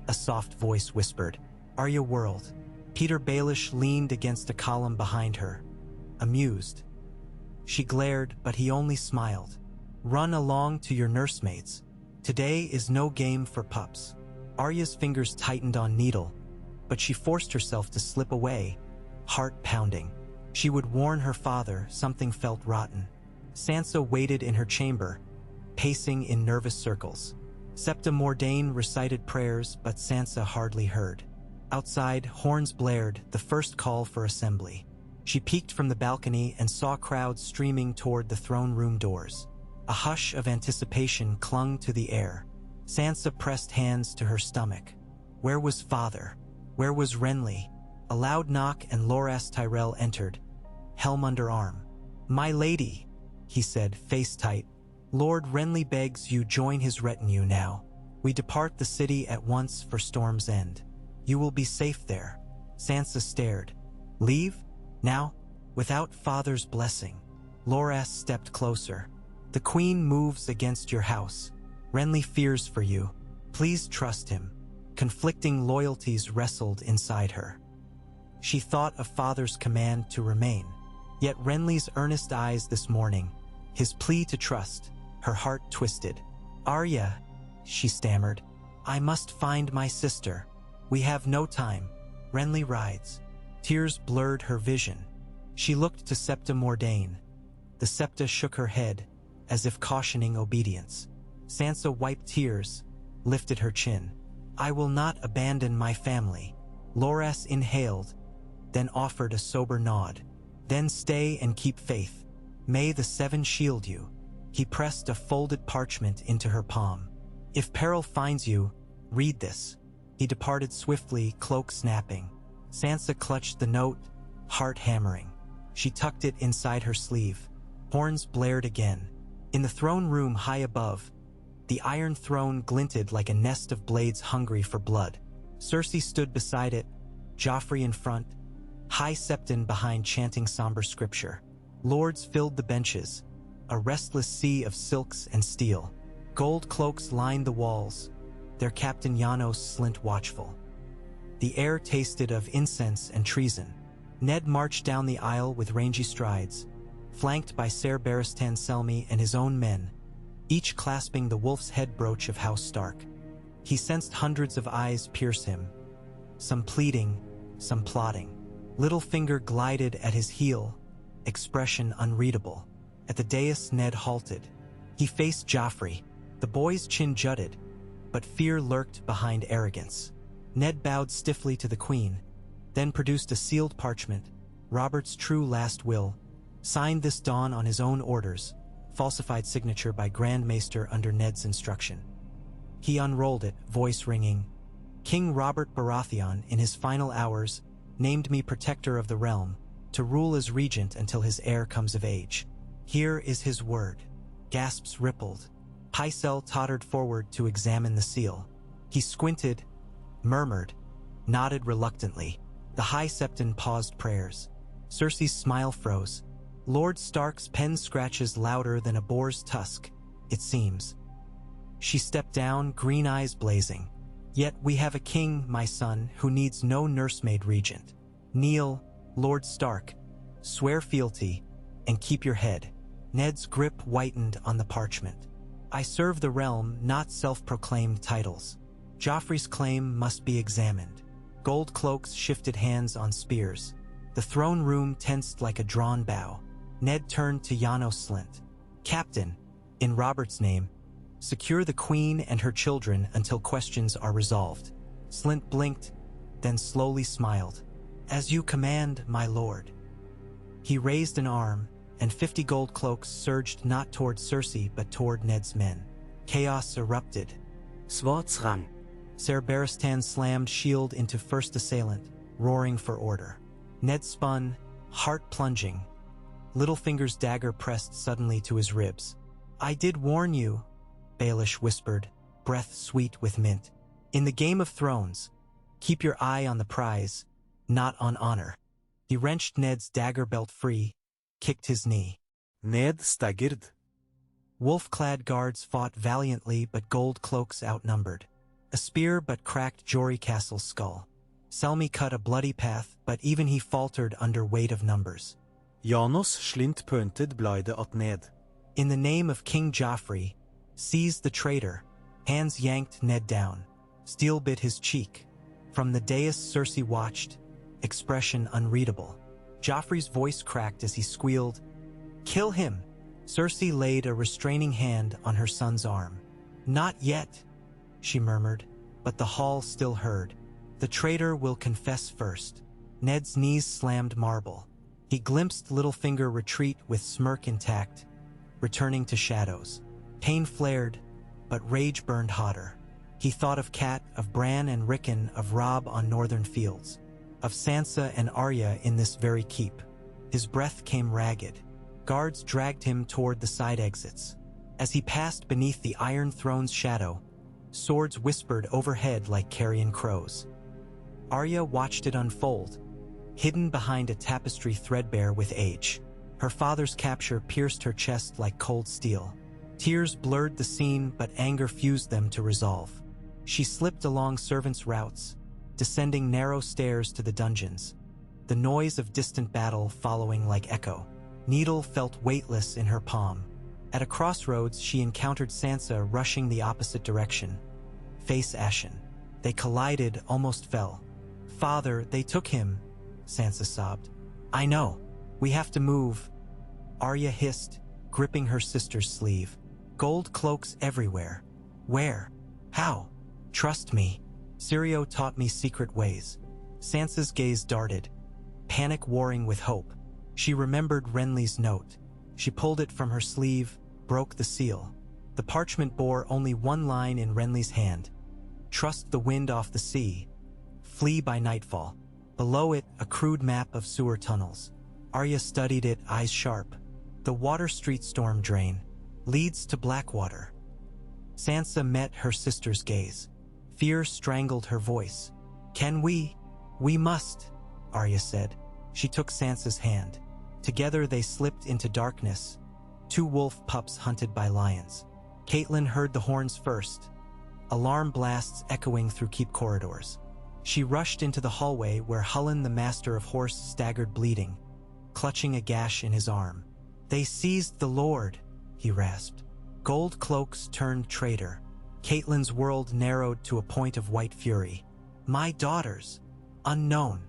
a soft voice whispered. Arya whirled. Peter Baelish leaned against a column behind her, amused. She glared, but he only smiled. "Run along to your nursemaids. Today is no game for pups." Arya's fingers tightened on needle, but she forced herself to slip away, heart pounding. She would warn her father something felt rotten. Sansa waited in her chamber, pacing in nervous circles. Septa Mordain recited prayers, but Sansa hardly heard. Outside, horns blared, the first call for assembly. She peeked from the balcony and saw crowds streaming toward the throne room doors. A hush of anticipation clung to the air. Sansa pressed hands to her stomach. Where was father? Where was Renly? A loud knock and Loras Tyrell entered, helm under arm. "My lady," he said, face tight. "Lord Renly begs you join his retinue now. We depart the city at once for Storm's End. You will be safe there." Sansa stared. "Leave? Now? Without father's blessing?" Loras stepped closer. "The queen moves against your house. Renly fears for you. Please trust him." Conflicting loyalties wrestled inside her. She thought of father's command to remain. Yet Renly's earnest eyes this morning, his plea to trust, her heart twisted. "Arya," she stammered, "I must find my sister. We have no time. Renly rides." Tears blurred her vision. She looked to Septa Mordain. The Septa shook her head, as if cautioning obedience. Sansa wiped tears, lifted her chin. "I will not abandon my family." Loras inhaled, then offered a sober nod. "Then stay and keep faith. May the Seven shield you." He pressed a folded parchment into her palm. "If peril finds you, read this." He departed swiftly, cloak snapping. Sansa clutched the note, heart hammering. She tucked it inside her sleeve. Horns blared again. In the throne room high above, the Iron Throne glinted like a nest of blades hungry for blood. Cersei stood beside it, Joffrey in front, High Septon behind chanting somber scripture. Lords filled the benches, a restless sea of silks and steel. Gold cloaks lined the walls, their captain Janos Slynt watchful. The air tasted of incense and treason. Ned marched down the aisle with rangy strides, flanked by Ser Barristan Selmy and his own men, each clasping the wolf's head brooch of House Stark. He sensed hundreds of eyes pierce him, some pleading, some plotting. Littlefinger glided at his heel, expression unreadable. At the dais, Ned halted. He faced Joffrey. The boy's chin jutted, but fear lurked behind arrogance. Ned bowed stiffly to the queen, then produced a sealed parchment, Robert's true last will, signed this dawn on his own orders, falsified signature by Grand Maester under Ned's instruction. He unrolled it, voice ringing. "King Robert Baratheon, in his final hours, named me protector of the realm, to rule as regent until his heir comes of age. Here is his word." Gasps rippled. Pycelle tottered forward to examine the seal. He squinted, murmured, nodded reluctantly. The High Septon paused prayers. Cersei's smile froze. "Lord Stark's pen scratches louder than a boar's tusk, it seems." She stepped down, green eyes blazing. "Yet we have a king, my son, who needs no nursemaid regent. Kneel, Lord Stark, swear fealty, and keep your head." Ned's grip whitened on the parchment. "I serve the realm, not self-proclaimed titles." Joffrey's claim must be examined. Gold cloaks shifted hands on spears. The throne room tensed like a drawn bow. Ned turned to Janos Slynt. "Captain, in Robert's name, secure the queen and her children until questions are resolved." Slynt blinked, then slowly smiled. "As you command, my lord." He raised an arm, and 50 gold cloaks surged not toward Cersei but toward Ned's men. Chaos erupted. Swordsrang. Ser Barristan slammed shield into first assailant, roaring for order. Ned spun, heart plunging. Littlefinger's dagger pressed suddenly to his ribs. "I did warn you," Baelish whispered, breath sweet with mint. "In the Game of Thrones, keep your eye on the prize, not on honor." He wrenched Ned's dagger belt free, kicked his knee. Ned staggered. Wolf-clad guards fought valiantly, but gold cloaks outnumbered. A spear but cracked Jory Castle's skull. Selmy cut a bloody path, but even he faltered under weight of numbers. Janos slint pøntet bladet at Ned. In the name of King Joffrey, seized the traitor. Hands yanked Ned down. Steel bit his cheek. From the dais Cersei watched, expression unreadable. Joffrey's voice cracked as he squealed, "Kill him!" Cersei laid a restraining hand on her son's arm. "Not yet," she murmured, but the hall still heard. "The traitor will confess first." Ned's knees slammed marble. He glimpsed Littlefinger retreat with smirk intact, returning to shadows. Pain flared, but rage burned hotter. He thought of Cat, of Bran and Rickon, of Robb on northern fields, of Sansa and Arya in this very keep. His breath came ragged. Guards dragged him toward the side exits. As he passed beneath the Iron Throne's shadow, swords whispered overhead like carrion crows. Arya watched it unfold, hidden behind a tapestry threadbare with age. Her father's capture pierced her chest like cold steel. Tears blurred the scene, but anger fused them to resolve. She slipped along servants' routes, descending narrow stairs to the dungeons, the noise of distant battle following like echo. Needle felt weightless in her palm. At a crossroads, she encountered Sansa rushing the opposite direction, face ashen. They collided, almost fell. "Father, they took him," Sansa sobbed. "I know. We have to move," Arya hissed, gripping her sister's sleeve. "Gold cloaks everywhere. Where? How? Trust me. Syrio taught me secret ways." Sansa's gaze darted, panic warring with hope. She remembered Renly's note. She pulled it from her sleeve, broke the seal. The parchment bore only one line in Renly's hand. "Trust the wind off the sea. Flee by nightfall." Below it, a crude map of sewer tunnels. Arya studied it, eyes sharp. "The Water Street storm drain. Leads to Blackwater." Sansa met her sister's gaze. Fear strangled her voice. "Can we? We must," Arya said. She took Sansa's hand. Together they slipped into darkness, two wolf pups hunted by lions. Catelyn heard the horns first, alarm blasts echoing through keep corridors. She rushed into the hallway where Hullen, the master of horse, staggered bleeding, clutching a gash in his arm. "They seized the Lord," he rasped. Gold cloaks turned traitor. Catelyn's world narrowed to a point of white fury. "My daughters! Unknown!"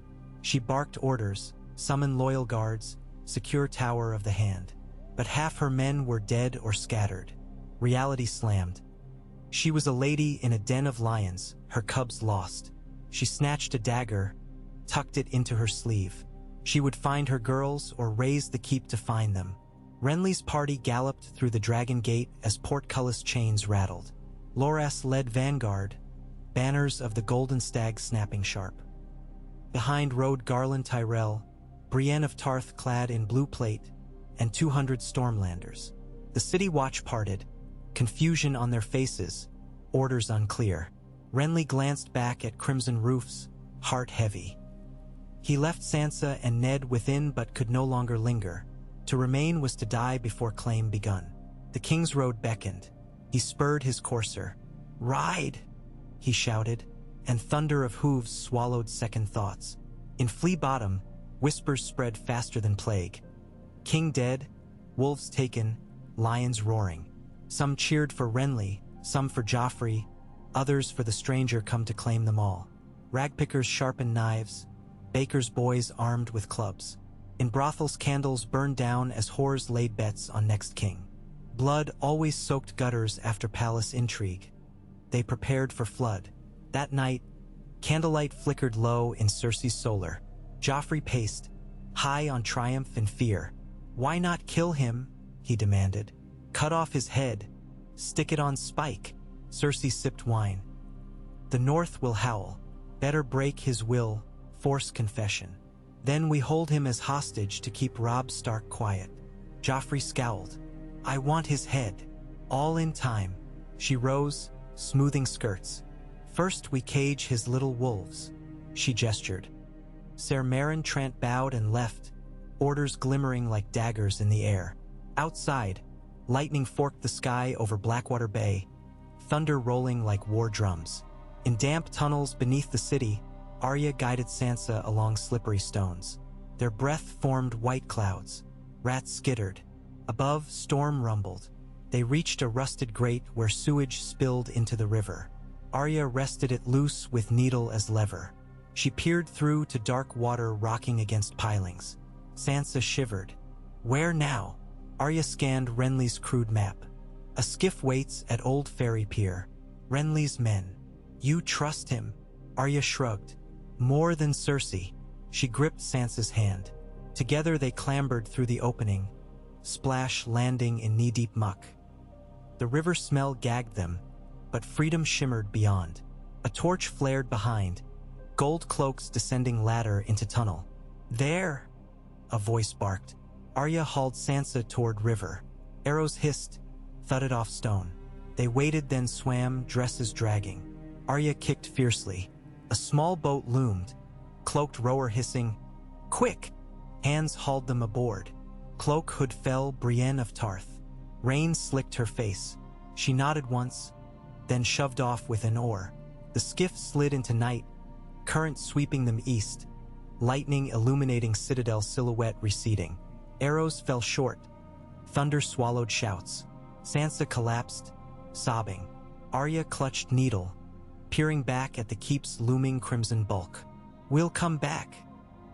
She barked orders, summon loyal guards, secure Tower of the Hand. But half her men were dead or scattered. Reality slammed. She was a lady in a den of lions, her cubs lost. She snatched a dagger, tucked it into her sleeve. She would find her girls or raise the keep to find them. Renly's party galloped through the Dragon Gate as portcullis chains rattled. Loras led vanguard, banners of the Golden Stag snapping sharp. Behind rode Garland Tyrell, Brienne of Tarth clad in blue plate, and 200 Stormlanders. The city watch parted, confusion on their faces, orders unclear. Renly glanced back at crimson roofs, heart heavy. He left Sansa and Ned within but could no longer linger. To remain was to die before claim begun. The King's Road beckoned. He spurred his courser. "Ride!" he shouted, and thunder of hooves swallowed second thoughts. In Flea Bottom, whispers spread faster than plague. King dead, wolves taken, lions roaring. Some cheered for Renly, some for Joffrey, others for the stranger come to claim them all. Ragpickers sharpened knives, bakers' boys armed with clubs. In brothels, candles burned down as whores laid bets on next king. Blood always soaked gutters after palace intrigue. They prepared for flood. That night, candlelight flickered low in Cersei's solar. Joffrey paced, high on triumph and fear. "Why not kill him?" he demanded. "Cut off his head. Stick it on spike." Cersei sipped wine. The North will howl. Better break his will, force confession. Then we hold him as hostage to keep Robb Stark quiet. Joffrey scowled. I want his head. All in time. She rose, smoothing skirts. First we cage his little wolves. She gestured. Ser Meryn Trant bowed and left, orders glimmering like daggers in the air. Outside, lightning forked the sky over Blackwater Bay, thunder rolling like war drums. In damp tunnels beneath the city, Arya guided Sansa along slippery stones. Their breath formed white clouds. Rats skittered. Above, storm rumbled. They reached a rusted grate where sewage spilled into the river. Arya wrested it loose with needle as lever. She peered through to dark water rocking against pilings. Sansa shivered. Where now? Arya scanned Renly's crude map. A skiff waits at Old Ferry Pier. Renly's men. You trust him? Arya shrugged. More than Cersei. She gripped Sansa's hand. Together they clambered through the opening, splash landing in knee-deep muck. The river smell gagged them, but freedom shimmered beyond. A torch flared behind, gold cloaks descending ladder into tunnel. There! A voice barked. Arya hauled Sansa toward river. Arrows hissed, thudded off stone. They waited, then swam, dresses dragging. Arya kicked fiercely. A small boat loomed, cloaked rower hissing, Quick! Hands hauled them aboard. Cloak hood fell, Brienne of Tarth. Rain slicked her face. She nodded once, then shoved off with an oar. The skiff slid into night, current sweeping them east, lightning illuminating citadel silhouette receding. Arrows fell short. Thunder swallowed shouts. Sansa collapsed, sobbing. Arya clutched needle, peering back at the keep's looming crimson bulk. We'll come back,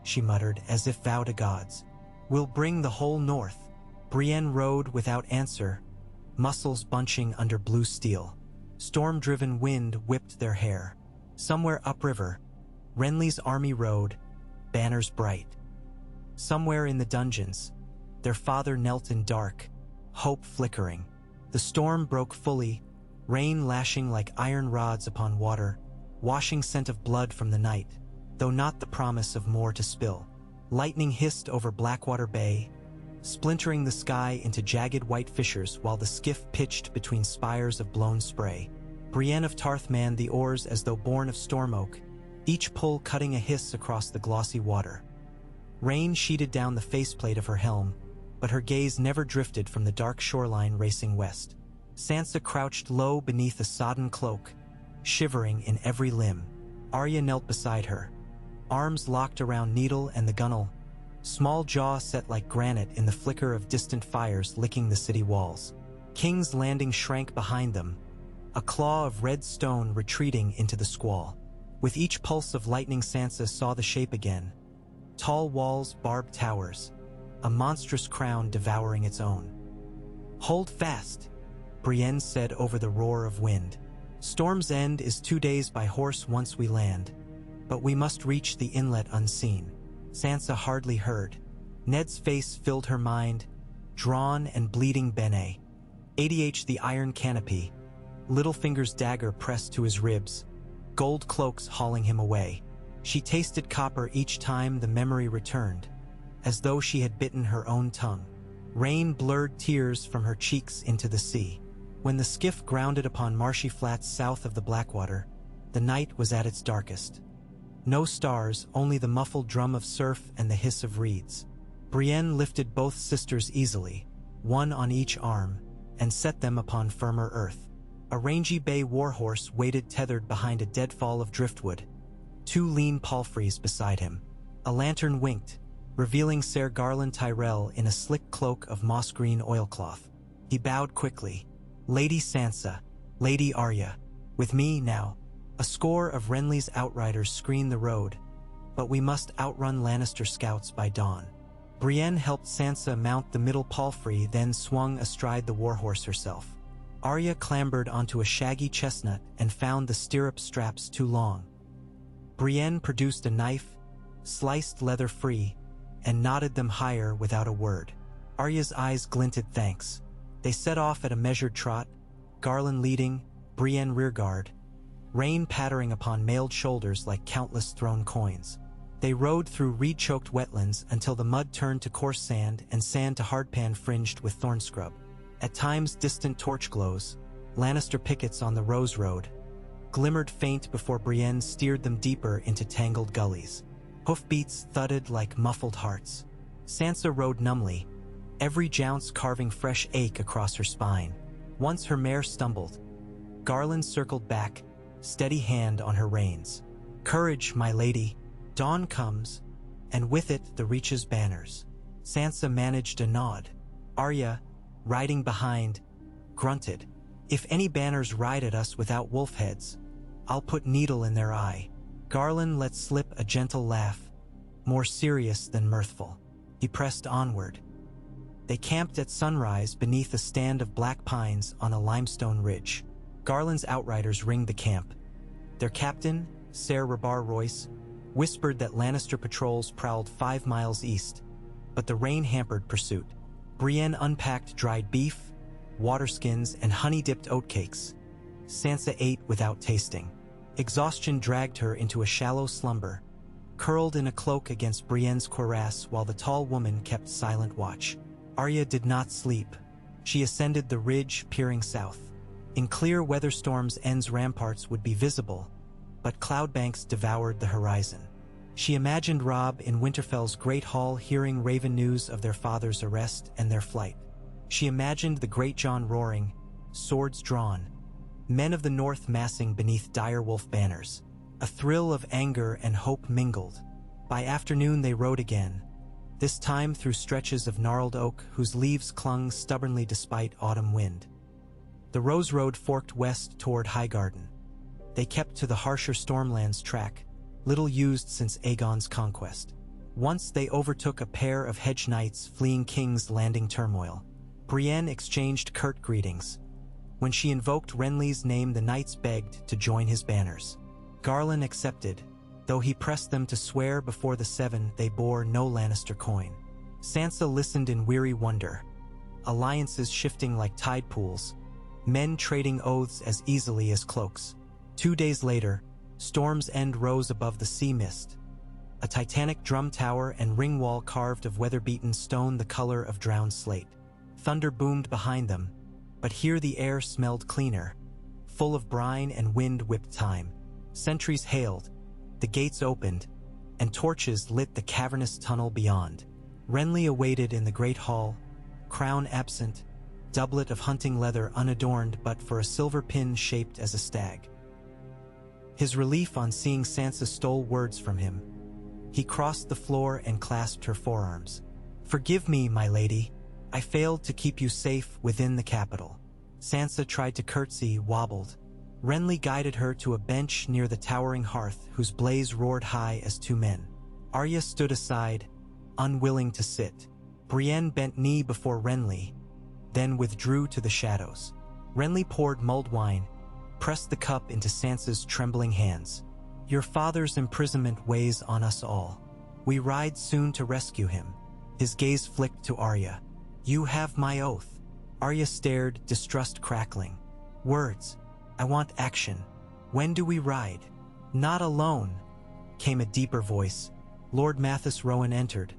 she muttered as if vowed to gods. We'll bring the whole north. Brienne rode without answer, muscles bunching under blue steel. Storm-driven wind whipped their hair. Somewhere upriver, Renly's army rode, banners bright. Somewhere in the dungeons, their father knelt in dark, hope flickering. The storm broke fully, rain lashing like iron rods upon water, washing scent of blood from the night, though not the promise of more to spill. Lightning hissed over Blackwater Bay, splintering the sky into jagged white fissures while the skiff pitched between spires of blown spray. Brienne of Tarth manned the oars as though born of storm oak, each pull cutting a hiss across the glossy water. Rain sheeted down the faceplate of her helm, but her gaze never drifted from the dark shoreline racing west. Sansa crouched low beneath a sodden cloak, shivering in every limb. Arya knelt beside her, arms locked around Needle and the gunwale, small jaw set like granite in the flicker of distant fires licking the city walls. King's Landing shrank behind them, a claw of red stone retreating into the squall. With each pulse of lightning, Sansa saw the shape again. Tall walls, barbed towers, a monstrous crown devouring its own. Hold fast, Brienne said over the roar of wind. Storm's End is 2 days by horse once we land, but we must reach the inlet unseen. Sansa hardly heard. Ned's face filled her mind, drawn and bleeding. Bene. ADH the iron canopy, Littlefinger's dagger pressed to his ribs, gold cloaks hauling him away. She tasted copper each time the memory returned, as though she had bitten her own tongue. Rain blurred tears from her cheeks into the sea. When the skiff grounded upon marshy flats south of the Blackwater, the night was at its darkest. No stars, only the muffled drum of surf and the hiss of reeds. Brienne lifted both sisters easily, one on each arm, and set them upon firmer earth. A rangy bay warhorse waited tethered behind a deadfall of driftwood, 2 lean palfreys beside him. A lantern winked, revealing Ser Garland Tyrell in a slick cloak of moss-green oilcloth. He bowed quickly. Lady Sansa, Lady Arya, with me now. A score of Renly's outriders screen the road, but we must outrun Lannister scouts by dawn. Brienne helped Sansa mount the middle palfrey, then swung astride the warhorse herself. Arya clambered onto a shaggy chestnut and found the stirrup straps too long. Brienne produced a knife, sliced leather free, and knotted them higher without a word. Arya's eyes glinted thanks. They set off at a measured trot, Garland leading, Brienne rearguard. rain pattering upon mailed shoulders like countless thrown coins. They rode through reed-choked wetlands until the mud turned to coarse sand and sand to hardpan fringed with thorn scrub. At times distant torch glows, Lannister pickets on the Rose Road, glimmered faint before Brienne steered them deeper into tangled gullies. Hoofbeats thudded like muffled hearts. Sansa rode numbly, every jounce carving fresh ache across her spine. Once her mare stumbled. Garland circled back, steady hand on her reins. "Courage, my lady. Dawn comes, and with it the Reach's banners." Sansa managed a nod. Arya, riding behind, grunted. "If any banners ride at us without wolf heads, I'll put needle in their eye." Garland let slip a gentle laugh, more serious than mirthful. He pressed onward. They camped at sunrise beneath a stand of black pines on a limestone ridge. Garland's outriders ringed the camp. Their captain, Ser Rabar Royce, whispered that Lannister patrols prowled 5 miles east, but the rain hampered pursuit. Brienne unpacked dried beef, waterskins, and honey-dipped oatcakes. Sansa ate without tasting. Exhaustion dragged her into a shallow slumber, curled in a cloak against Brienne's cuirass while the tall woman kept silent watch. Arya did not sleep. She ascended the ridge, peering south. In clear weather storms, En's ramparts would be visible, but cloud banks devoured the horizon. She imagined Robb in Winterfell's great hall hearing raven news of their father's arrest and their flight. She imagined the Great John roaring, swords drawn, men of the north massing beneath direwolf banners. A thrill of anger and hope mingled. By afternoon they rode again, this time through stretches of gnarled oak whose leaves clung stubbornly despite autumn wind. The Rose Road forked west toward Highgarden. They kept to the harsher Stormlands track, little used since Aegon's conquest. Once they overtook a pair of hedge knights fleeing King's Landing turmoil. Brienne exchanged curt greetings. When she invoked Renly's name, the knights begged to join his banners. Garland accepted, though he pressed them to swear before the Seven they bore no Lannister coin. Sansa listened in weary wonder. Alliances shifting like tide pools, men trading oaths as easily as cloaks. 2 days later, Storm's End rose above the sea mist. A titanic drum tower and ring wall carved of weather-beaten stone the color of drowned slate. Thunder boomed behind them, but here the air smelled cleaner, full of brine and wind-whipped thyme. Sentries hailed, the gates opened, and torches lit the cavernous tunnel beyond. Renly awaited in the great hall, crown absent, doublet of hunting leather unadorned but for a silver pin shaped as a stag. His relief on seeing Sansa stole words from him. He crossed the floor and clasped her forearms. "Forgive me, my lady. I failed to keep you safe within the capital." Sansa tried to curtsy, wobbled. Renly guided her to a bench near the towering hearth whose blaze roared high as 2 men. Arya stood aside, unwilling to sit. Brienne bent knee before Renly, then withdrew to the shadows. Renly poured mulled wine, pressed the cup into Sansa's trembling hands. "Your father's imprisonment weighs on us all. We ride soon to rescue him." His gaze flicked to Arya. "You have my oath." Arya stared, distrust crackling. "Words. I want action. When do we ride?" "Not alone," came a deeper voice. Lord Mathis Rowan entered,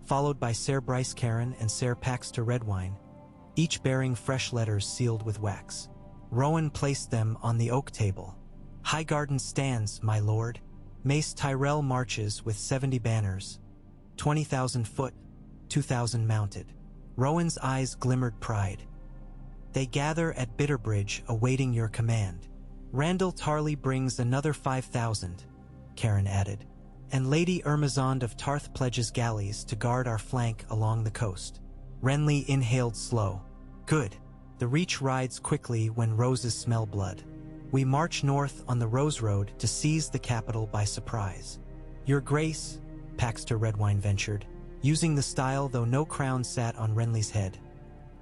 followed by Ser Bryce Caron and Ser Paxter Redwine, each bearing fresh letters sealed with wax. Rowan placed them on the oak table. "Highgarden stands, my lord. Mace Tyrell marches with 70 banners, 20,000 foot, 2,000 mounted." Rowan's eyes glimmered pride. "They gather at Bitterbridge awaiting your command." "Randall Tarley brings another 5,000, Caron added. "And Lady Ermazond of Tarth pledges galleys to guard our flank along the coast." Renly inhaled slow. "Good. The Reach rides quickly when roses smell blood. We march north on the Rose Road to seize the capital by surprise." "Your Grace," Paxter Redwine ventured, using the style though no crown sat on Renly's head.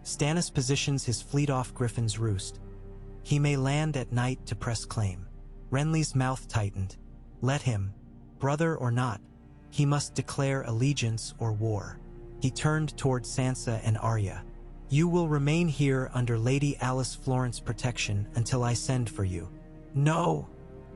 "Stannis positions his fleet off Griffin's Roost. He may land at night to press claim." Renly's mouth tightened. "Let him. Brother or not, he must declare allegiance or war." He turned toward Sansa and Arya. "You will remain here under Lady Alice Florent's protection until I send for you." "No,"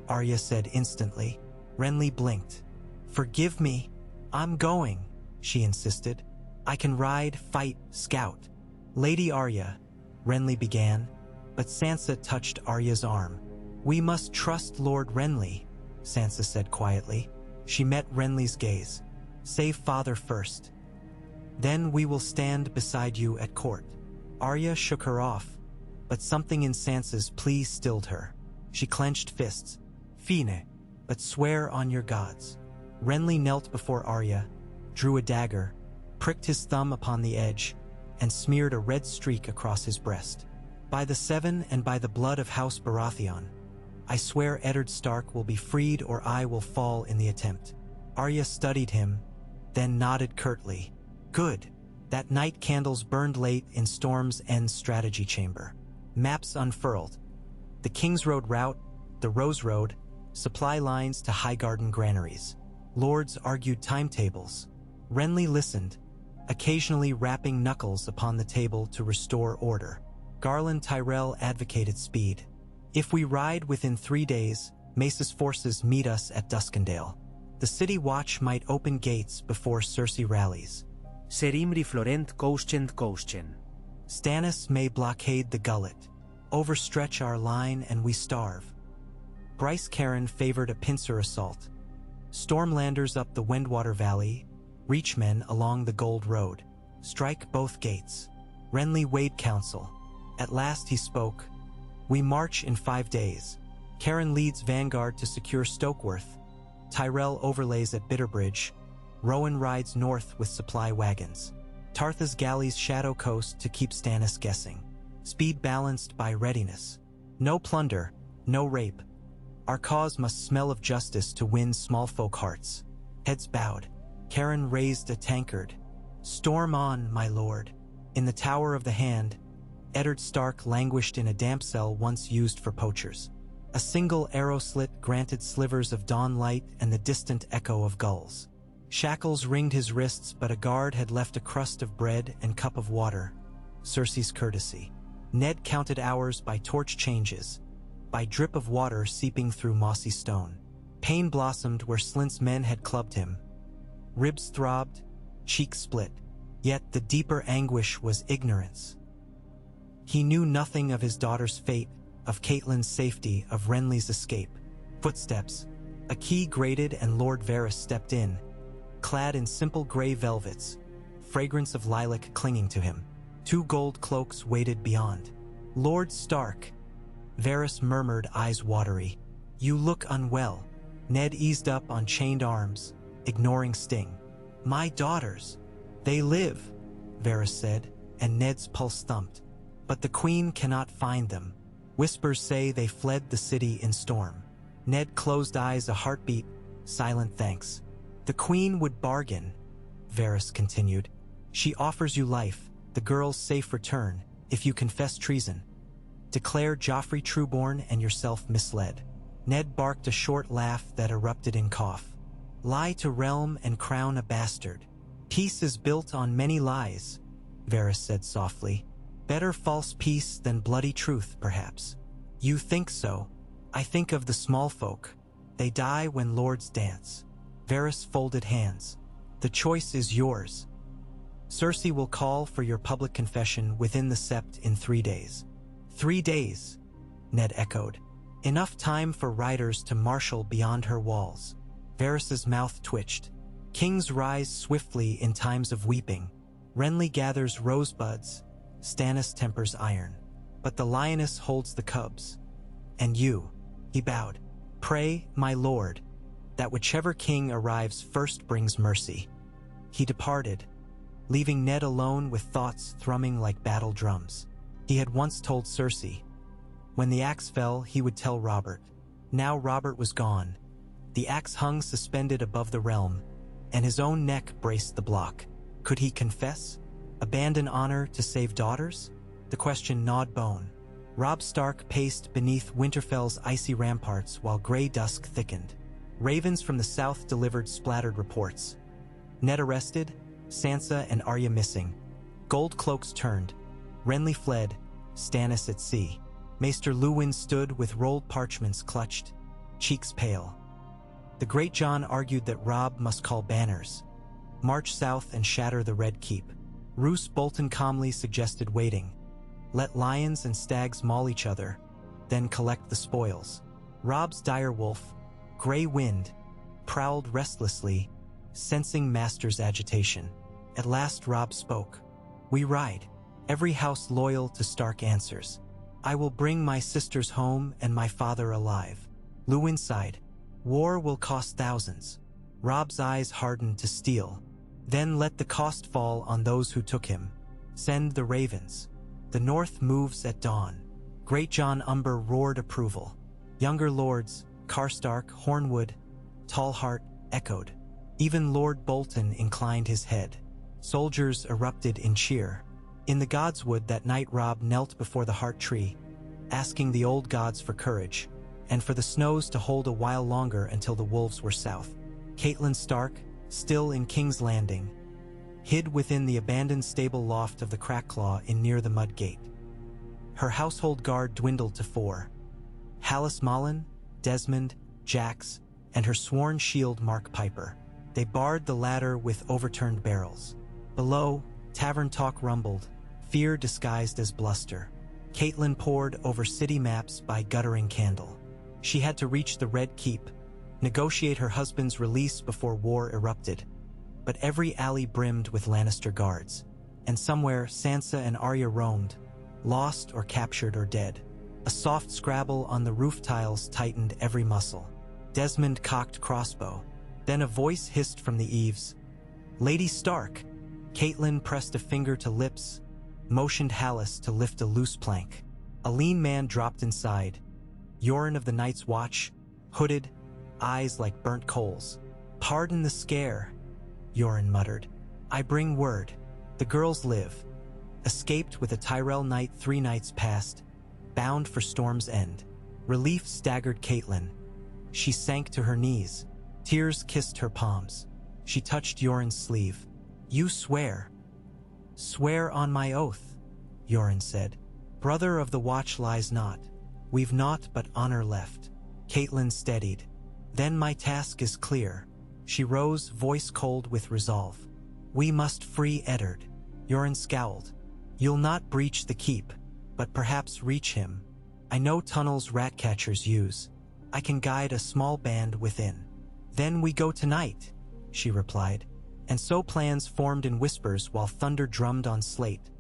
Arya said instantly. Renly blinked. "Forgive me. I'm going," she insisted. "I can ride, fight, scout." "Lady Arya," Renly began, but Sansa touched Arya's arm. "We must trust Lord Renly," Sansa said quietly. She met Renly's gaze. "Save father first. Then we will stand beside you at court." Arya shook her off, but something in Sansa's plea stilled her. She clenched fists. "Fine, but swear on your gods." Renly knelt before Arya, drew a dagger, pricked his thumb upon the edge, and smeared a red streak across his breast. "By the Seven and by the blood of House Baratheon, I swear Eddard Stark will be freed or I will fall in the attempt." Arya studied him, then nodded curtly. "Good." That night candles burned late in Storm's End strategy chamber. Maps unfurled. The King's Road route, the Rose Road, supply lines to Highgarden granaries. Lords argued timetables. Renly listened, occasionally rapping knuckles upon the table to restore order. Garland Tyrell advocated speed. "If we ride within 3 days, Mace's forces meet us at Duskendale. The City Watch might open gates before Cersei rallies. Serimri Florent Koschen. Stannis may blockade the gullet, overstretch our line and we starve." Bryce Caron favored a pincer assault. Stormlanders up the Wendwater Valley, Reachmen along the Gold Road. Strike both gates. Renly weighed counsel. At last he spoke. "We march in 5 days. Caron leads vanguard to secure Stokeworth. Tyrell overlays at Bitterbridge. Rowan rides north with supply wagons. Tartha's galleys shadow coast to keep Stannis guessing. Speed balanced by readiness. No plunder, no rape. Our cause must smell of justice to win small folk hearts." Heads bowed. Caron raised a tankard. "Storm on, my lord." In the Tower of the Hand, Eddard Stark languished in a damp cell once used for poachers. A single arrow slit granted slivers of dawn light and the distant echo of gulls. Shackles ringed his wrists, but a guard had left a crust of bread and cup of water. Cersei's courtesy. Ned counted hours by torch changes, by drip of water seeping through mossy stone. Pain blossomed where Slint's men had clubbed him. Ribs throbbed, cheeks split. Yet the deeper anguish was ignorance. He knew nothing of his daughter's fate, of Catelyn's safety, of Renly's escape. Footsteps. A key grated and Lord Varys stepped in, clad in simple gray velvets, fragrance of lilac clinging to him. 2 gold cloaks waited beyond. "Lord Stark," Varys murmured, eyes watery. "You look unwell." Ned eased up on chained arms, ignoring sting. "My daughters. They live," Varys said, and Ned's pulse thumped. "But the Queen cannot find them. Whispers say they fled the city in storm." Ned closed eyes, a heartbeat, silent thanks. "The Queen would bargain," Varys continued. "She offers you life, the girl's safe return, if you confess treason. Declare Joffrey trueborn and yourself misled." Ned barked a short laugh that erupted in cough. "Lie to realm and crown a bastard. Peace is built on many lies," Varys said softly. "Better false peace than bloody truth, perhaps." "You think so. I think of the small folk. They die when lords dance." Varys folded hands. "The choice is yours. Cersei will call for your public confession within the Sept in 3 days. 3 days, Ned echoed. Enough time for riders to marshal beyond her walls. Varys's mouth twitched. Kings rise swiftly in times of weeping. Renly gathers rosebuds, Stannis tempers iron. But the lioness holds the cubs. And you, he bowed, pray, my lord, that whichever king arrives first brings mercy. He departed, leaving Ned alone with thoughts thrumming like battle drums. He had once told Cersei. When the axe fell, he would tell Robert. Now Robert was gone. The axe hung suspended above the realm, and his own neck braced the block. Could he confess? Abandon honor to save daughters? The question gnawed bone. Robb Stark paced beneath Winterfell's icy ramparts while gray dusk thickened. Ravens from the south delivered splattered reports. Ned arrested, Sansa and Arya missing. Gold cloaks turned. Renly fled, Stannis at sea. Maester Luwin stood with rolled parchments clutched. cheeks pale. The Great John argued that Robb must call banners, march south and shatter the Red Keep. Roose Bolton calmly suggested waiting. Let lions and stags maul each other, then collect the spoils. Robb's dire wolf, Grey Wind, prowled restlessly, sensing Master's agitation. At last Robb spoke. We ride. Every house loyal to Stark answers. I will bring my sisters home and my father alive. Luwin sighed. War will cost thousands. Robb's eyes hardened to steel. Then let the cost fall on those who took him. Send the ravens. The north moves at dawn. Great John Umber roared approval. Younger lords, Karstark, Hornwood, Tallheart, echoed. Even Lord Bolton inclined his head. Soldiers erupted in cheer. In the Godswood that night Robb knelt before the heart tree, asking the old gods for courage, and for the snows to hold a while longer until the wolves were south. Catelyn Stark, still in King's Landing, hid within the abandoned stable loft of the Crackclaw in near the Mud Gate. Her household guard dwindled to 4. Hallis Mullen, Desmond, Jax, and her sworn shield Mark Piper. They barred the ladder with overturned barrels. Below, tavern talk rumbled, fear disguised as bluster. Catelyn pored over city maps by guttering candle. She had to reach the Red Keep, negotiate her husband's release before war erupted. But every alley brimmed with Lannister guards, and somewhere Sansa and Arya roamed, lost or captured or dead. A soft scrabble on the roof tiles tightened every muscle. Desmond cocked crossbow. Then a voice hissed from the eaves. Lady Stark! Catelyn pressed a finger to lips, motioned Hallis to lift a loose plank. A lean man dropped inside. Yoren of the Night's Watch, hooded, eyes like burnt coals. Pardon the scare, Yoren muttered. I bring word. The girls live. Escaped with a Tyrell knight 3 nights past, bound for Storm's End. Relief staggered Catelyn. She sank to her knees. Tears kissed her palms. She touched Yoren's sleeve. You swear. Swear on my oath, Yoren said. Brother of the Watch lies not. We've naught but honor left. Catelyn steadied. Then my task is clear. She rose, voice cold with resolve. We must free Eddard. Yoren scowled. You'll not breach the keep, but perhaps reach him. I know tunnels ratcatchers use. I can guide a small band within. Then we go tonight, she replied. And so plans formed in whispers while thunder drummed on slate,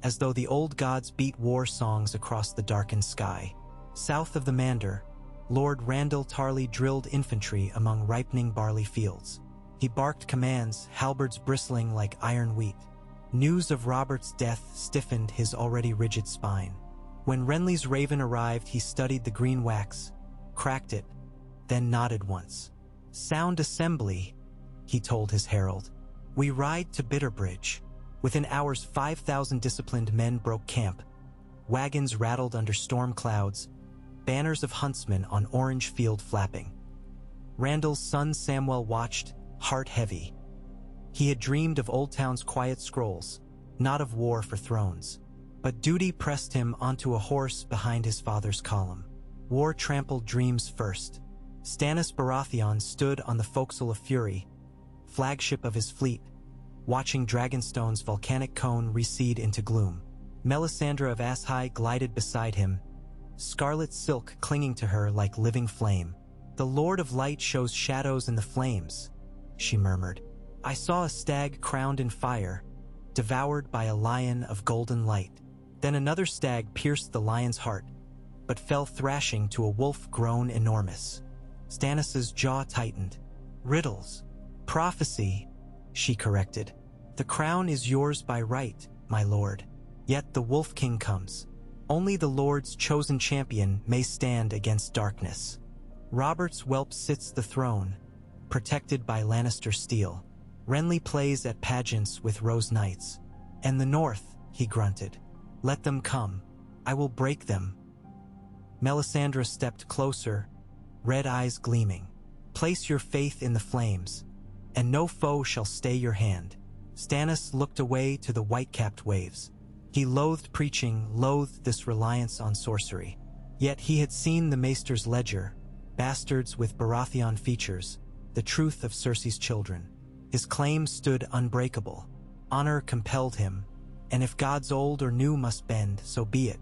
as though the old gods beat war songs across the darkened sky. South of the Mander, Lord Randall Tarley drilled infantry among ripening barley fields. He barked commands, halberds bristling like iron wheat. News of Robert's death stiffened his already rigid spine. When Renly's raven arrived, he studied the green wax, cracked it, then nodded once. Sound assembly, he told his herald. We ride to Bitterbridge. Within hours, 5,000 disciplined men broke camp. Wagons rattled under storm clouds, banners of huntsmen on orange field flapping. Randall's son Samwell watched, heart heavy. He had dreamed of Old Town's quiet scrolls, not of war for thrones. But duty pressed him onto a horse behind his father's column. War trampled dreams first. Stannis Baratheon stood on the forecastle of Fury, flagship of his fleet, watching Dragonstone's volcanic cone recede into gloom. Melisandre of Ashai glided beside him, scarlet silk clinging to her like living flame. The Lord of Light shows shadows in the flames, she murmured. I saw a stag crowned in fire, devoured by a lion of golden light. Then another stag pierced the lion's heart, but fell thrashing to a wolf grown enormous. Stannis's jaw tightened. Riddles. Prophecy, she corrected. The crown is yours by right, my lord. Yet the Wolf King comes. Only the Lord's chosen champion may stand against darkness. Robert's whelp sits the throne, protected by Lannister steel. Renly plays at pageants with Rose Knights. And the North, he grunted. Let them come. I will break them. Melisandre stepped closer, red eyes gleaming. Place your faith in the flames, and no foe shall stay your hand. Stannis looked away to the white-capped waves. He loathed preaching, loathed this reliance on sorcery. Yet he had seen the Maester's ledger, bastards with Baratheon features, the truth of Cersei's children. His claim stood unbreakable. Honor compelled him, and if gods old or new must bend, so be it.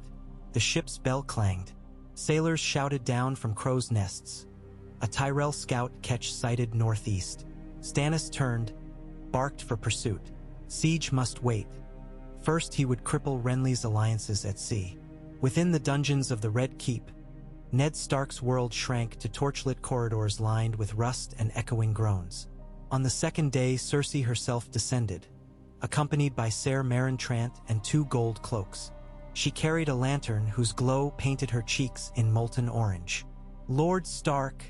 The ship's bell clanged. Sailors shouted down from crows' nests. A Tyrell scout ketch sighted northeast. Stannis turned, barked for pursuit. Siege must wait. First he would cripple Renly's alliances at sea. Within the dungeons of the Red Keep, Ned Stark's world shrank to torchlit corridors lined with rust and echoing groans. On the second day, Cersei herself descended, accompanied by Ser Meryn Trant and 2 gold cloaks. She carried a lantern whose glow painted her cheeks in molten orange. "Lord Stark,"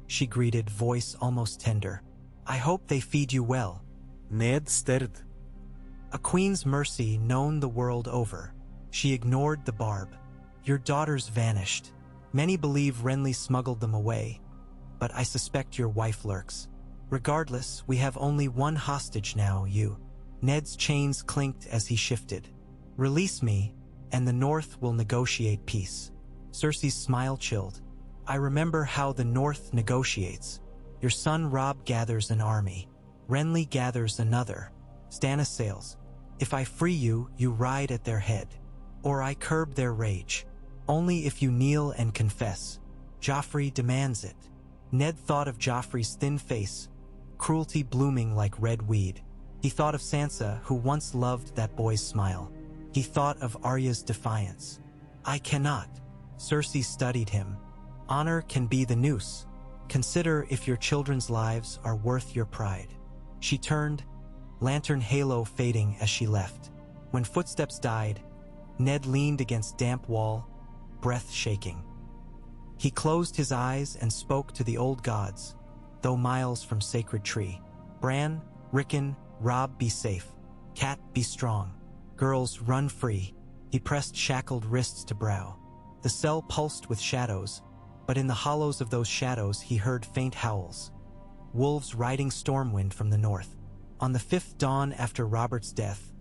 she greeted, voice almost tender. "I hope they feed you well." Ned stirred. A queen's mercy known the world over. She ignored the barb. "Your daughters vanished. Many believe Renly smuggled them away, but I suspect your wife lurks. Regardless, we have only one hostage now, you." Ned's chains clinked as he shifted. "Release me, and the North will negotiate peace." Cersei's smile chilled. "I remember how the North negotiates. Your son Robb gathers an army. Renly gathers another. Stannis sails. If I free you, you ride at their head. Or I curb their rage. Only if you kneel and confess. Joffrey demands it." Ned thought of Joffrey's thin face, cruelty blooming like red weed. He thought of Sansa, who once loved that boy's smile. He thought of Arya's defiance. "I cannot." Cersei studied him. "Honor can be the noose. Consider if your children's lives are worth your pride." She turned, lantern halo fading as she left. When footsteps died, Ned leaned against damp wall, breath shaking. He closed his eyes and spoke to the old gods, though miles from sacred tree. "Bran, Rickon, Robb, be safe. Cat, be strong. Girls, run free." He pressed shackled wrists to brow. The cell pulsed with shadows, but in the hollows of those shadows he heard faint howls. Wolves riding stormwind from the north. On the 5th dawn after Robert's death,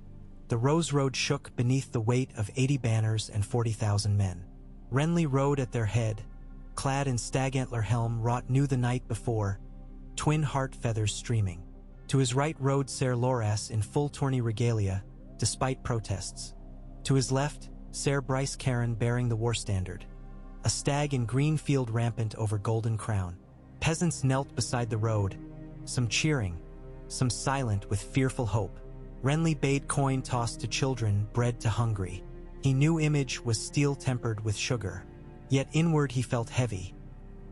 the Rose Road shook beneath the weight of 80 banners and 40,000 men. Renly rode at their head, clad in stag-antler helm wrought new the night before, twin heart feathers streaming. To his right rode Ser Loras in full tourney regalia, despite protests. To his left, Ser Bryce Caron bearing the war standard. A stag in green field rampant over golden crown. Peasants knelt beside the road, some cheering, some silent with fearful hope. Renly bade coin tossed to children bred to hungry. He knew image was steel-tempered with sugar. Yet inward he felt heavy.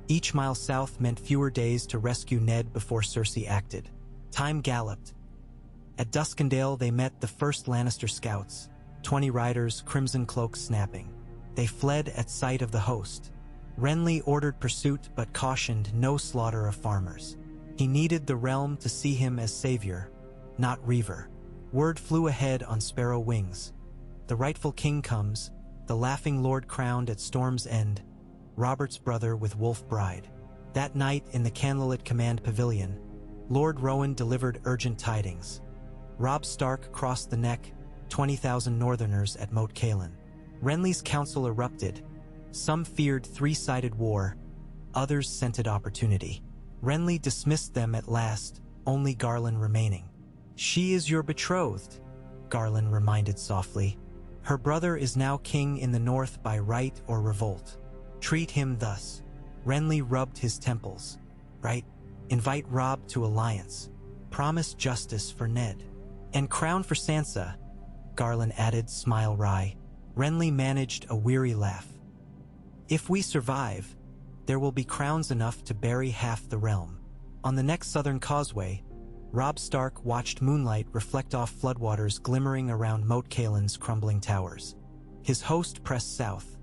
Each mile south meant fewer days to rescue Ned before Cersei acted. Time galloped. At Duskendale they met the first Lannister scouts, 20 riders, crimson cloaks snapping. They fled at sight of the host. Renly ordered pursuit but cautioned no slaughter of farmers. He needed the realm to see him as savior, not reaver. Word flew ahead on sparrow wings. The rightful king comes, the laughing lord crowned at Storm's End, Robert's brother with Wolf Bride. That night in the candlelit command pavilion, Lord Rowan delivered urgent tidings. Robb Stark crossed the neck, 20,000 northerners at Moat Cailin. Renly's council erupted. Some feared three-sided war, others scented opportunity. Renly dismissed them at last, only Garland remaining. "She is your betrothed," Garland reminded softly. "Her brother is now king in the north by right or revolt. Treat him thus." Renly rubbed his temples. "Right? Invite Robb to alliance. Promise justice for Ned. And crown for Sansa," Garland added, smile wry. Renly managed a weary laugh. "If we survive, there will be crowns enough to bury half the realm." On the next southern causeway, Robb Stark watched moonlight reflect off floodwaters glimmering around Moat Cailin's crumbling towers. His host pressed south.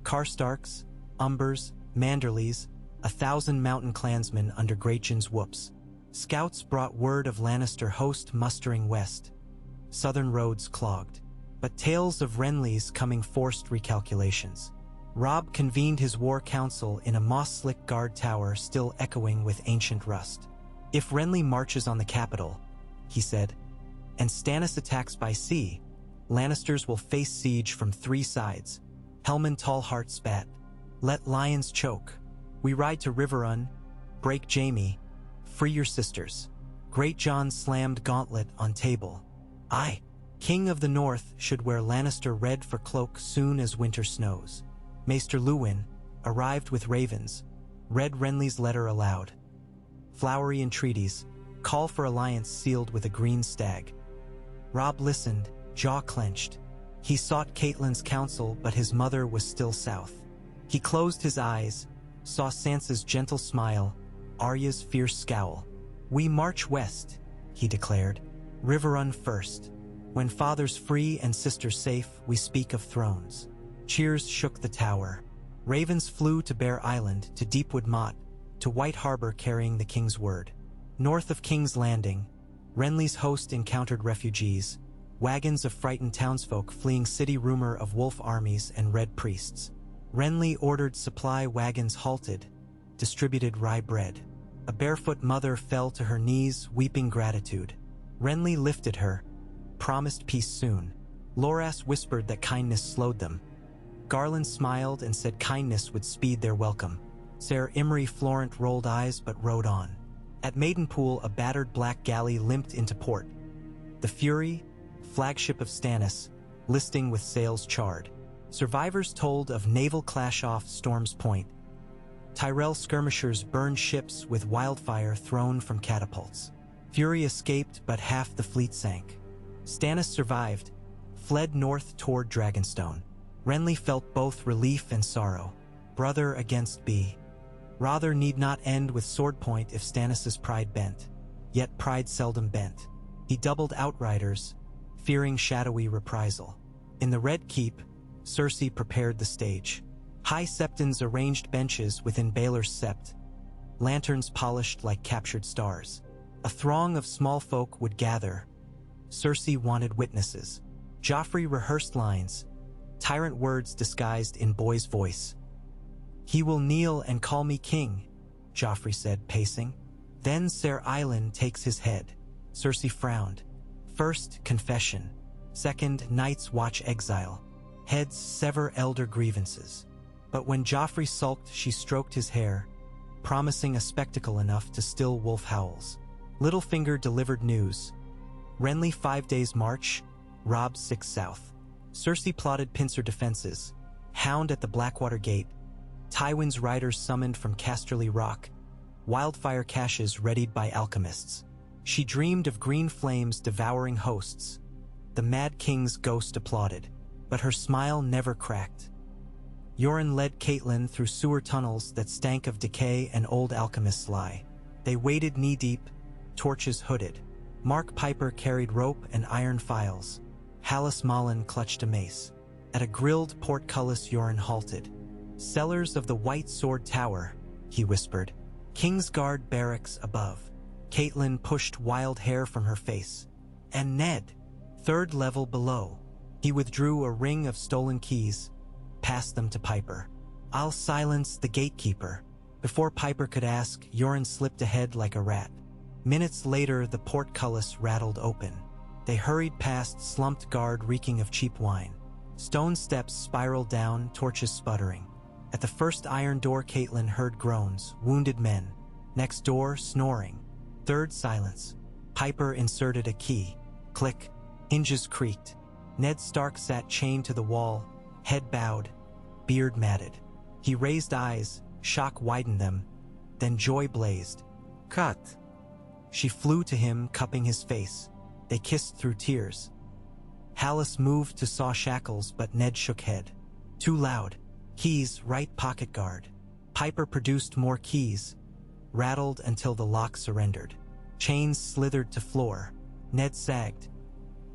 Karstarks, Umbers, Manderleys, 1,000 mountain clansmen under Greatjon's whoops. Scouts brought word of Lannister host mustering west. Southern roads clogged. But tales of Renly's coming forced recalculations. Robb convened his war council in a moss-slick guard tower still echoing with ancient rust. "If Renly marches on the capital," he said, "and Stannis attacks by sea, Lannisters will face siege from 3 sides." Helman Tallheart spat. "Let lions choke. We ride to Riverrun, break Jaime, free your sisters. Great John slammed gauntlet on table. I, King of the North, should wear Lannister red for cloak soon as winter snows. Maester Luwin, arrived with ravens, read Renly's letter aloud. Flowery entreaties, call for alliance sealed with a green stag. Robb listened, jaw clenched. He sought Catelyn's counsel, but his mother was still south. He closed his eyes, saw Sansa's gentle smile, Arya's fierce scowl. We march west, he declared. Riverrun first. When father's free and sisters safe, we speak of thrones. Cheers shook the tower. Ravens flew to Bear Island, to Deepwood Motte, to White Harbor carrying the king's word. North of King's Landing, Renly's host encountered refugees, wagons of frightened townsfolk fleeing city rumor of wolf armies and red priests. Renly ordered supply wagons halted, distributed rye bread. A barefoot mother fell to her knees, weeping gratitude. Renly lifted her, promised peace soon. Loras whispered that kindness slowed them. Garland smiled and said kindness would speed their welcome. Ser Imry Florent rolled eyes but rode on. At Maidenpool, a battered black galley limped into port. The Fury, flagship of Stannis, listing with sails charred. Survivors told of naval clash off Storm's Point. Tyrell skirmishers burned ships with wildfire thrown from catapults. Fury escaped, but half the fleet sank. Stannis survived, fled north toward Dragonstone. Renly felt both relief and sorrow. Brother against B. Rather need not end with sword point if Stannis's pride bent. Yet pride seldom bent. He doubled outriders, fearing shadowy reprisal. In the Red Keep, Cersei prepared the stage. High septons arranged benches within Baelor's sept, lanterns polished like captured stars. A throng of small folk would gather. Cersei wanted witnesses. Joffrey rehearsed lines, tyrant words disguised in boy's voice. He will kneel and call me king, Joffrey said, pacing. Then Ser Eilen takes his head. Cersei frowned. First, confession. Second, night's watch exile. Heads sever elder grievances. But when Joffrey sulked, she stroked his hair, promising a spectacle enough to still wolf howls. Littlefinger delivered news. Renly 5 days march, Robb 6 south. Cersei plotted pincer defenses. Hound at the Blackwater Gate. Tywin's riders summoned from Casterly Rock. Wildfire caches readied by alchemists. She dreamed of green flames devouring hosts. The Mad King's ghost applauded, but her smile never cracked. Yoren led Catelyn through sewer tunnels that stank of decay and old alchemists' lie. They waded knee-deep, torches hooded. Mark Piper carried rope and iron files. Hallis Malin clutched a mace. At a grilled portcullis, Yoren halted. Cellars of the White Sword Tower, he whispered. Kingsguard barracks above. Catelyn pushed wild hair from her face. And Ned, 3rd level below. He withdrew a ring of stolen keys, passed them to Piper. I'll silence the gatekeeper. Before Piper could ask, Yoren slipped ahead like a rat. Minutes later, the portcullis rattled open. They hurried past slumped guard reeking of cheap wine. Stone steps spiraled down, torches sputtering. At the first iron door, Catelyn heard groans, wounded men. Next door, snoring. Third, silence. Piper inserted a key. Click. Hinges creaked. Ned Stark sat chained to the wall, head bowed, beard matted. He raised eyes, shock widened them, then joy blazed. Cut. She flew to him, cupping his face. They kissed through tears. Hallis moved to saw shackles, but Ned shook head. Too loud. Keys, right pocket guard. Piper produced more keys, rattled until the lock surrendered. Chains slithered to floor. Ned sagged.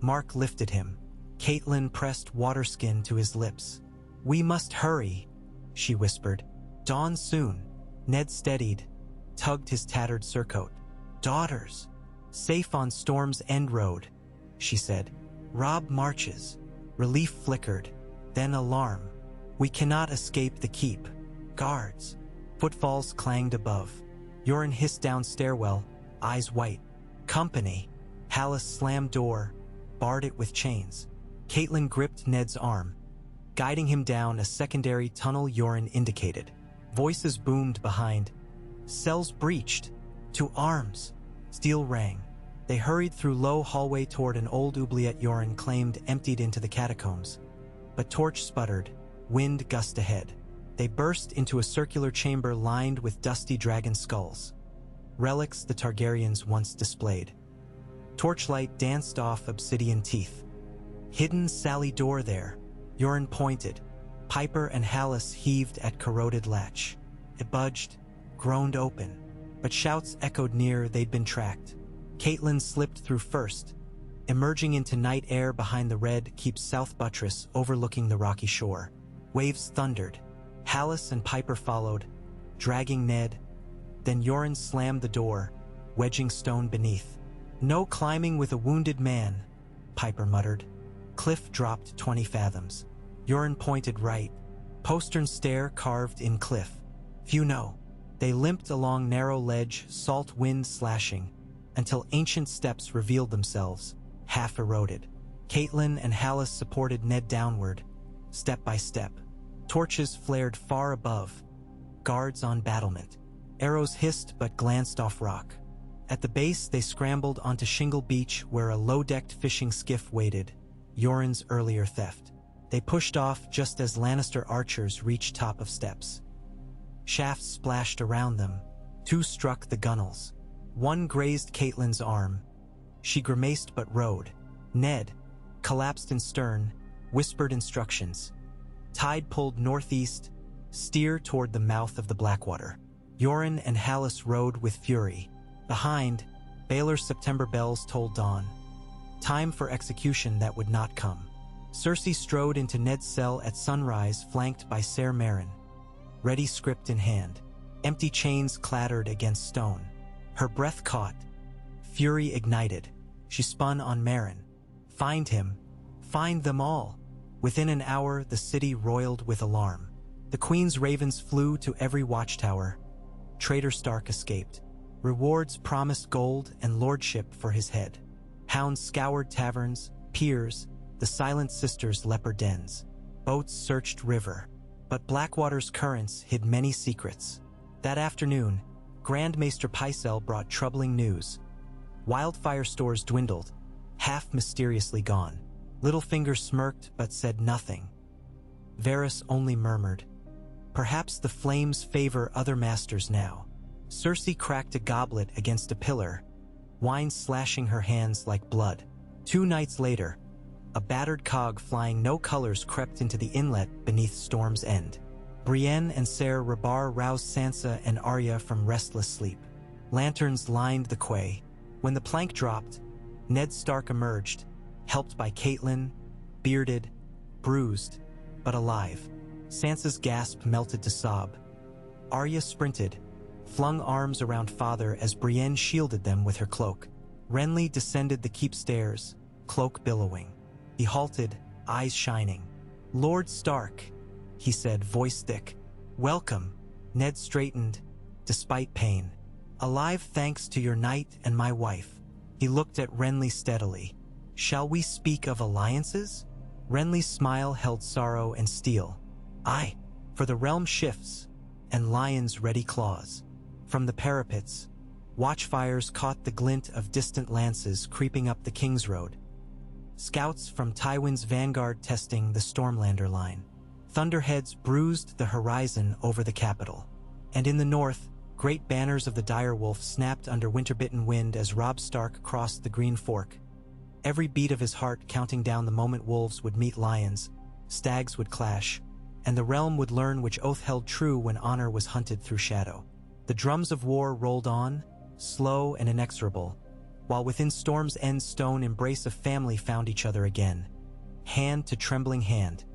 Mark lifted him. Catelyn pressed waterskin to his lips. We must hurry, she whispered. Dawn soon. Ned steadied, tugged his tattered surcoat. Daughters. Safe on Storm's End Road, she said. Robb marches. Relief flickered, then alarm. We cannot escape the keep. Guards. Footfalls clanged above. Yoren hissed down stairwell, eyes white. Company. Hallis slammed door, barred it with chains. Catelyn gripped Ned's arm, guiding him down a secondary tunnel Yoren indicated. Voices boomed behind. Cells breached. To arms. Steel rang. They hurried through low hallway toward an old oubliette Yoren claimed emptied into the catacombs. But torch sputtered. Wind gust ahead. They burst into a circular chamber lined with dusty dragon skulls. Relics the Targaryens once displayed. Torchlight danced off obsidian teeth. Hidden Sally door there. Yoren pointed. Piper and Hallis heaved at corroded latch. It budged, groaned open, but shouts echoed near they'd been tracked. Catelyn slipped through first, emerging into night air behind the red keep's south buttress overlooking the rocky shore. Waves thundered. Hallis and Piper followed, dragging Ned. Then Yoren slammed the door, wedging stone beneath. No climbing with a wounded man, Piper muttered. Cliff dropped 20 fathoms. Yoren pointed right. Postern stair carved in cliff. Few know. They limped along narrow ledge, salt wind slashing, until ancient steps revealed themselves, half eroded. Catelyn and Hallis supported Ned downward, step by step. Torches flared far above. Guards on battlement. Arrows hissed but glanced off rock. At the base they scrambled onto Shingle Beach where a low-decked fishing skiff waited, Yoren's earlier theft. They pushed off just as Lannister archers reached top of steps. Shafts splashed around them. 2 struck the gunnels. 1 grazed Catelyn's arm. She grimaced but rode. Ned, collapsed in stern, whispered instructions. Tide pulled northeast, steer toward the mouth of the Blackwater. Yoren and Hallis rode with fury. Behind, Baelor's September bells tolled dawn. Time for execution that would not come. Cersei strode into Ned's cell at sunrise, flanked by Ser Meryn. Ready script in hand. Empty chains clattered against stone. Her breath caught. Fury ignited. She spun on Meryn. Find him. Find them all. Within an hour, the city roiled with alarm. The Queen's ravens flew to every watchtower. Traitor Stark escaped. Rewards promised gold and lordship for his head. Hounds scoured taverns, piers, the Silent Sisters' leper dens. Boats searched river. But Blackwater's currents hid many secrets. That afternoon, Grand Maester Pycelle brought troubling news. Wildfire stores dwindled, half mysteriously gone. Littlefinger smirked but said nothing. Varys only murmured. Perhaps the flames favor other masters now. Cersei cracked a goblet against a pillar, wine slashing her hands like blood. 2 nights later, a battered cog flying no colors crept into the inlet beneath Storm's End. Brienne and Ser Rabar roused Sansa and Arya from restless sleep. Lanterns lined the quay. When the plank dropped, Ned Stark emerged, helped by Catelyn, bearded, bruised, but alive. Sansa's gasp melted to sob. Arya sprinted, flung arms around father as Brienne shielded them with her cloak. Renly descended the keep stairs, cloak billowing. He halted, eyes shining. "Lord Stark," he said, voice thick. "Welcome." Ned straightened, despite pain. "Alive thanks to your knight and my wife." He looked at Renly steadily. "Shall we speak of alliances?" Renly's smile held sorrow and steel. "Aye, for the realm shifts, and lions ready claws." From the parapets, watchfires caught the glint of distant lances creeping up the King's Road. Scouts from Tywin's vanguard testing the Stormlander line. Thunderheads bruised the horizon over the capital. And in the north, great banners of the direwolf snapped under winter-bitten wind as Robb Stark crossed the Green Fork. Every beat of his heart counting down the moment wolves would meet lions, stags would clash, and the realm would learn which oath held true when honor was hunted through shadow. The drums of war rolled on, slow and inexorable, while within Storm's End stone embrace of family found each other again, hand to trembling hand,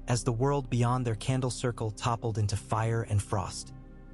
as the world beyond their candle circle toppled into fire and frost.